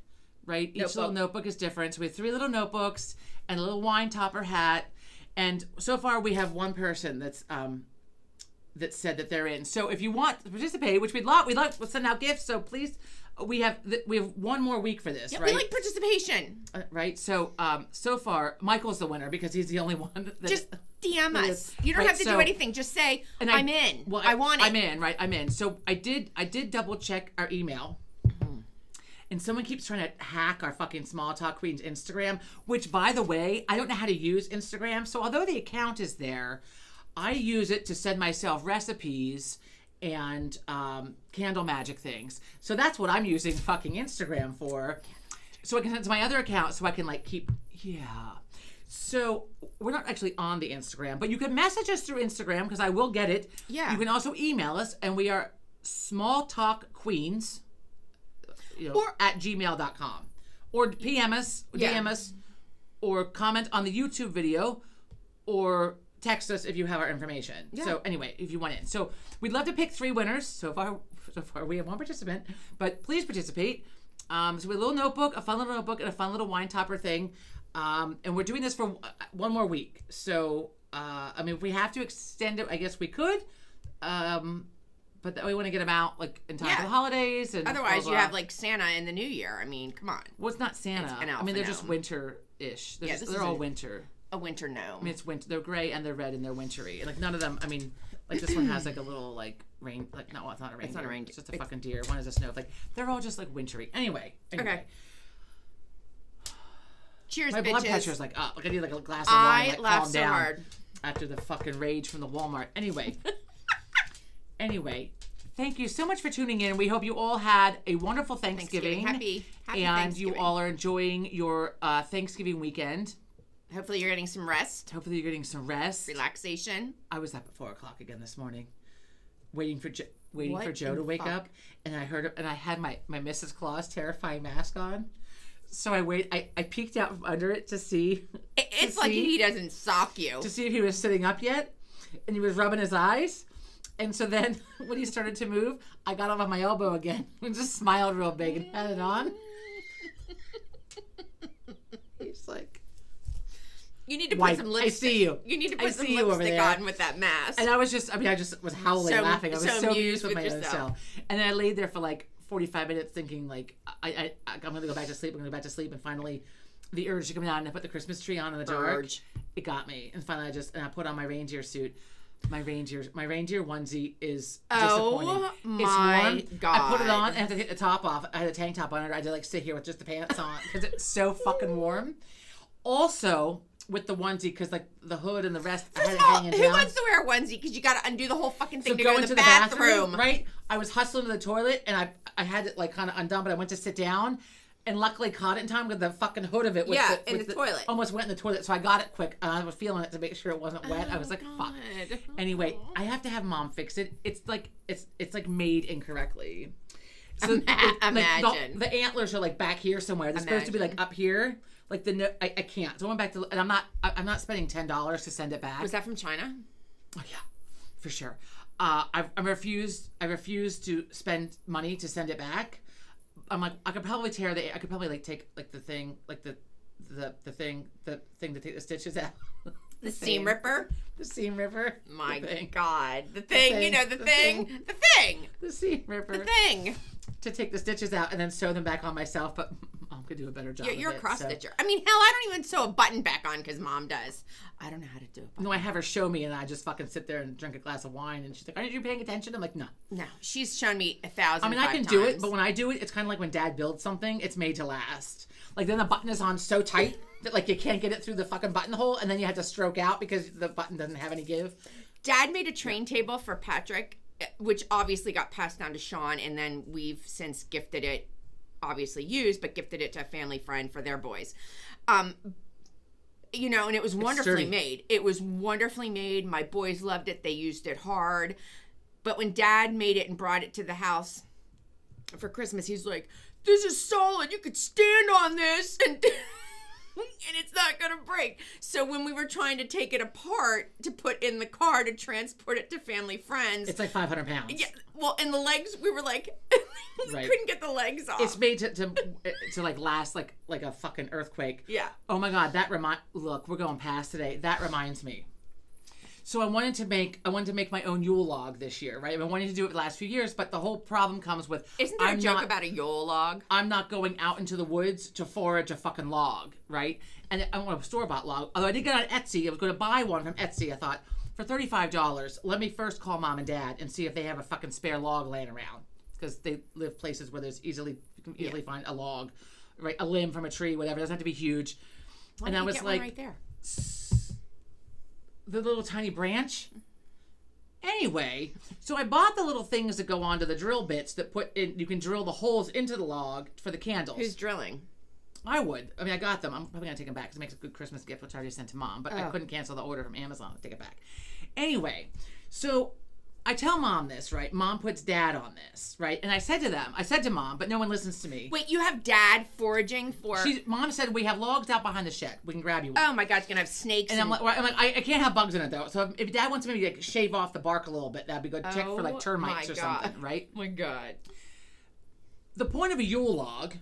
right? Each little notebook is different. So we have three little notebooks and a little wine topper hat. And so far we have one person that said that they're in. So if you want to participate, which we'd like to send out gifts. So please, we have one more week for this, right? We like participation, right? So so far, Michael's the winner because he's the only one that just DM us. You don't have to do anything. Just say I'm in. Well, I want it. I'm in. Right? I'm in. So I did double check our email. And someone keeps trying to hack our fucking Small Talk Queens Instagram, which, by the way, I don't know how to use Instagram. So although the account is there, I use it to send myself recipes and candle magic things. So that's what I'm using fucking Instagram for. So I can send it to my other account so I can keep. So we're not actually on the Instagram, but you can message us through Instagram because I will get it. Yeah. You can also email us, and we are Small Talk Queens, at gmail.com. Or PM us, DM us, or comment on the YouTube video, or text us if you have our information. Yeah. So anyway, if you want in. So we'd love to pick three winners. So far we have one participant, but please participate. So we have a little notebook, a fun little notebook, and a fun little wine topper thing. And we're doing this for one more week. So, if we have to extend it, I guess we could. But we want to get them out in time for the holidays. And otherwise, you have Santa in the new year. I mean, come on. Well, it's not Santa. They're just winter-ish. They're all winter. A winter gnome. It's winter. They're gray and they're red and they're wintry. And none of them. This one has a little rain. No, it's not a reindeer. It's not a reindeer. It's just a fucking deer. One is a snowflake. They're all just wintry. Anyway. Okay. Cheers, my bitches. blood pressure's up. I need a glass of wine. I laughed so hard after the fucking rage from the Walmart. Anyway, thank you so much for tuning in. We hope you all had a wonderful Thanksgiving. Happy and Thanksgiving. You all are enjoying your Thanksgiving weekend. Hopefully you're getting some rest. Relaxation. I was up at 4:00 again this morning, waiting for Joe to wake up, and I heard and I had my Mrs. Claus terrifying mask on. So I peeked out from under it to see. It's like he doesn't sock you. To see if he was sitting up yet. And he was rubbing his eyes. And so then when he started to move, I got up on my elbow again and just smiled real big and had it on. He's like, you need to put some lipstick. I see you. You need to put some lipstick on with that mask. And I just was howling, laughing. I was so amused with my own self. And then I laid there for like 45 minutes thinking like, I'm going to go back to sleep. I'm going to go back to sleep. And finally, the urge to come down and I put the Christmas tree on in the dark. It got me. And finally, I put on my reindeer suit. My reindeer onesie is disappointing. Oh my God. I put it on and I had to take the top off. I had a tank top on it. I had to like sit here with just the pants on because it's so fucking warm. Also, with the onesie, because like the hood and the rest, I had it hanging down. Who wants to wear a onesie? Because you got to undo the whole fucking thing to go into the bathroom. Right? I was hustling to the toilet and I had it like kind of undone, but I went to sit down. And luckily caught it in time with the fucking hood of it. In the toilet. Almost went in the toilet, so I got it quick. I was feeling it to make sure it wasn't wet. I was like, fuck. Anyway, I have to have Mom fix it. It's like made incorrectly. So imagine. Like the antlers are like back here somewhere. They're supposed to be like up here. Like I can't. So I went back to, and I'm not spending $10 to send it back. Was that from China? Oh yeah, for sure. I refused to spend money to send it back. I'm like, I could probably like take like the thing, like the thing to take the stitches out. The seam ripper? The seam ripper. My God. The thing, you know, the thing. The thing. The seam ripper. The thing. To take the stitches out and then sew them back on myself, but Mom could do a better job. You're a cross stitcher. I mean, hell, I don't even sew a button back on because Mom does. I don't know how to do it. No, I have her show me and I just fucking sit there and drink a glass of wine and she's like, aren't you paying attention? I'm like, no. No, she's shown me 1,000 I mean, I can do it, but when I do it, it's kind of like when Dad builds something, it's made to last. Like then the button is on so tight that like you can't get it through the fucking buttonhole and then you have to stroke out because the button doesn't have any give. Dad made a train table for Patrick, which obviously got passed down to Sean, and then we've since gifted it, obviously used, but gifted it to a family friend for their boys. You know, and it was wonderfully made. It was wonderfully made. My boys loved it. They used it hard. But when Dad made it and brought it to the house for Christmas, he's like, this is solid. You could stand on this and it's not going to break. So when we were trying to take it apart to put in the car to transport it to family friends. It's like 500 pounds. Yeah. Well, and the legs, we were like, we couldn't get the legs off. It's made to like last like a fucking earthquake. Yeah. Oh my God, look, we're going past today. That reminds me. So I wanted to make my own Yule log this year, right? I've been wanting to do it the last few years, but the whole problem comes with... Isn't there a joke about a Yule log? I'm not going out into the woods to forage a fucking log, right? And I want a store-bought log. Although I did get on Etsy. I was going to buy one from Etsy. I thought, for $35, let me first call Mom and Dad and see if they have a fucking spare log laying around. Because they live places where you can easily find a log, right? A limb from a tree, whatever. It doesn't have to be huge. Why and I was like... right there? The little tiny branch. Anyway, so I bought the little things that go onto the drill bits that you can drill the holes into the log for the candles. Who's drilling? I would. I mean, I got them. I'm probably going to take them back because it makes a good Christmas gift, which I already sent to Mom. But I couldn't cancel the order from Amazon to take it back. Anyway, so I tell Mom this, right? Mom puts Dad on this, right? And I said to Mom, but no one listens to me. Wait, you have Dad foraging for... Mom said, we have logs out behind the shed. We can grab you one. Oh my God, it's going to have snakes. And I'm like, I can't have bugs in it though. So if Dad wants me to like shave off the bark a little bit, that'd be good. Check for like termites or something, right? Oh my God. The point of a Yule log...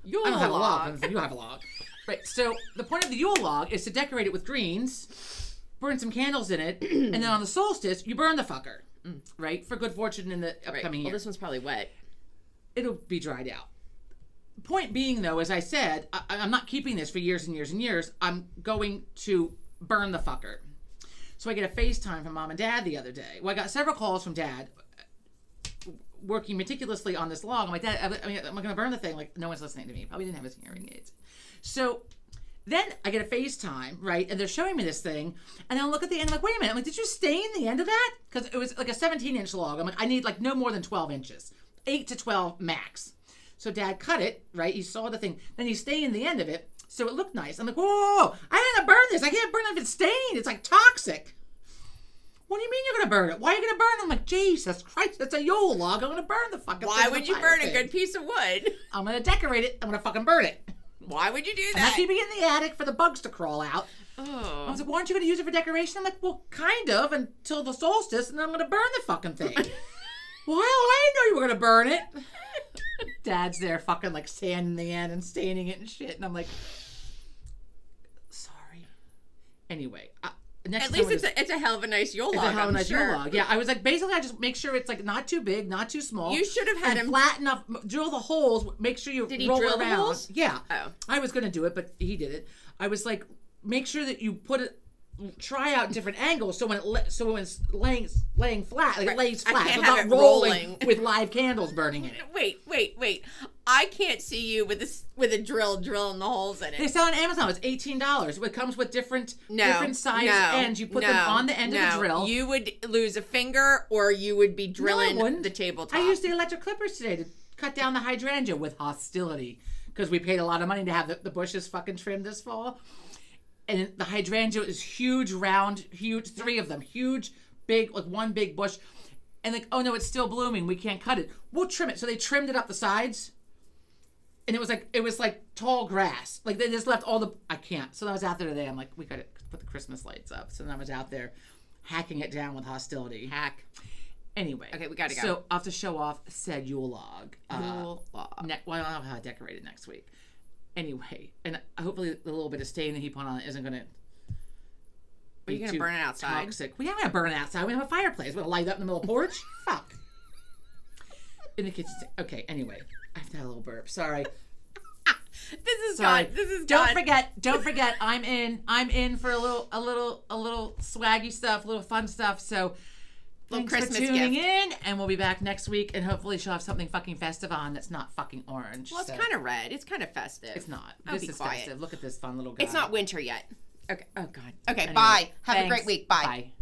Yule I don't have a log. You have a log. Right, so the point of the Yule log is to decorate it with greens, burn some candles in it, and then on the solstice, you burn the fucker. Right? For good fortune in the upcoming year. Well, this one's probably wet. It'll be dried out. Point being, though, as I said, I'm not keeping this for years and years and years. I'm going to burn the fucker. So I get a FaceTime from Mom and Dad the other day. Well, I got several calls from Dad working meticulously on this log. I'm like, Dad, am I going to burn the thing? Like, no one's listening to me. Probably didn't have his hearing aids. So... then I get a FaceTime, right? And they're showing me this thing. And I'll look at the end. I'm like, wait a minute. I'm like, did you stain the end of that? Because it was like a 17-inch log. I'm like, I need like no more than 12 inches. 8 to 12 max. So Dad cut it, right? He saw the thing. Then he stained the end of it. So it looked nice. I'm like, whoa, I had to burn this. I can't burn it if it's stained. It's like toxic. What do you mean you're going to burn it? Why are you going to burn it? I'm like, Jesus Christ, that's a Yule log. I'm going to burn the fucking thing. Why would you burn a good piece of wood? I'm going to decorate it. I'm going to fucking burn it. Why would you do I'm that? not keeping it in the attic for the bugs to crawl out. Oh. I was like, well, aren't you going to use it for decoration? I'm like, well, kind of, until the solstice, and then I'm going to burn the fucking thing. Well, I didn't know you were going to burn it. Dad's there fucking like sanding the end and staining it and shit. And I'm like, sorry. Anyway, next At least it's a hell of a nice Yule log. It's a hell of a nice Yule log. Yeah, I was like, basically, I just make sure it's like not too big, not too small. You should have had him flat enough. Drill the holes. Make sure you Did he roll drill around. the holes? Yeah. Oh. I was gonna do it, but he did it. I was like, make sure that you put it. Try out different angles so when it's laying flat, like it lays flat, so it's not rolling with live candles burning in it. Wait! I can't see you with a drill drilling the holes in it. They sell on Amazon. It's $18. It comes with different size ends. You put them on the end of the drill. You would lose a finger, or you would be drilling the tabletop. I used the electric clippers today to cut down the hydrangea with hostility because we paid a lot of money to have the bushes fucking trimmed this fall. And the hydrangea is huge, round, huge, 3 of them, huge, big, like one big bush. And like, oh no, it's still blooming. We can't cut it. We'll trim it. So they trimmed it up the sides. And it was like tall grass. Like they just left all the, I can't. So I was out there today. I'm like, we got to put the Christmas lights up. So then I was out there hacking it down with hostility. Hack. Anyway. Okay, we got to go. So I'll have to show off said Yule log. Yule log. Well, I'll have it decorated next week. Anyway, and hopefully the little bit of stain that he put on it isn't going to. Are you going to burn it outside? Toxic. We are going to burn it outside. We have a fireplace. We're going to light it up in the middle of the porch. Fuck. In the kitchen. Okay. Anyway, I have to have a little burp. Sorry. This is gone. Don't forget. I'm in for a little swaggy stuff, a little fun stuff. So. Thanks Christmas for tuning gift. in, and we'll be back next week, and hopefully she'll have something fucking festive on that's not fucking orange. Well, it's kind of red. It's kind of festive. It's not. This is festive. Look at this fun little guy. It's not winter yet. Okay. Oh, God. Okay, Anyway, bye. Have thanks. a great week. Bye. Bye.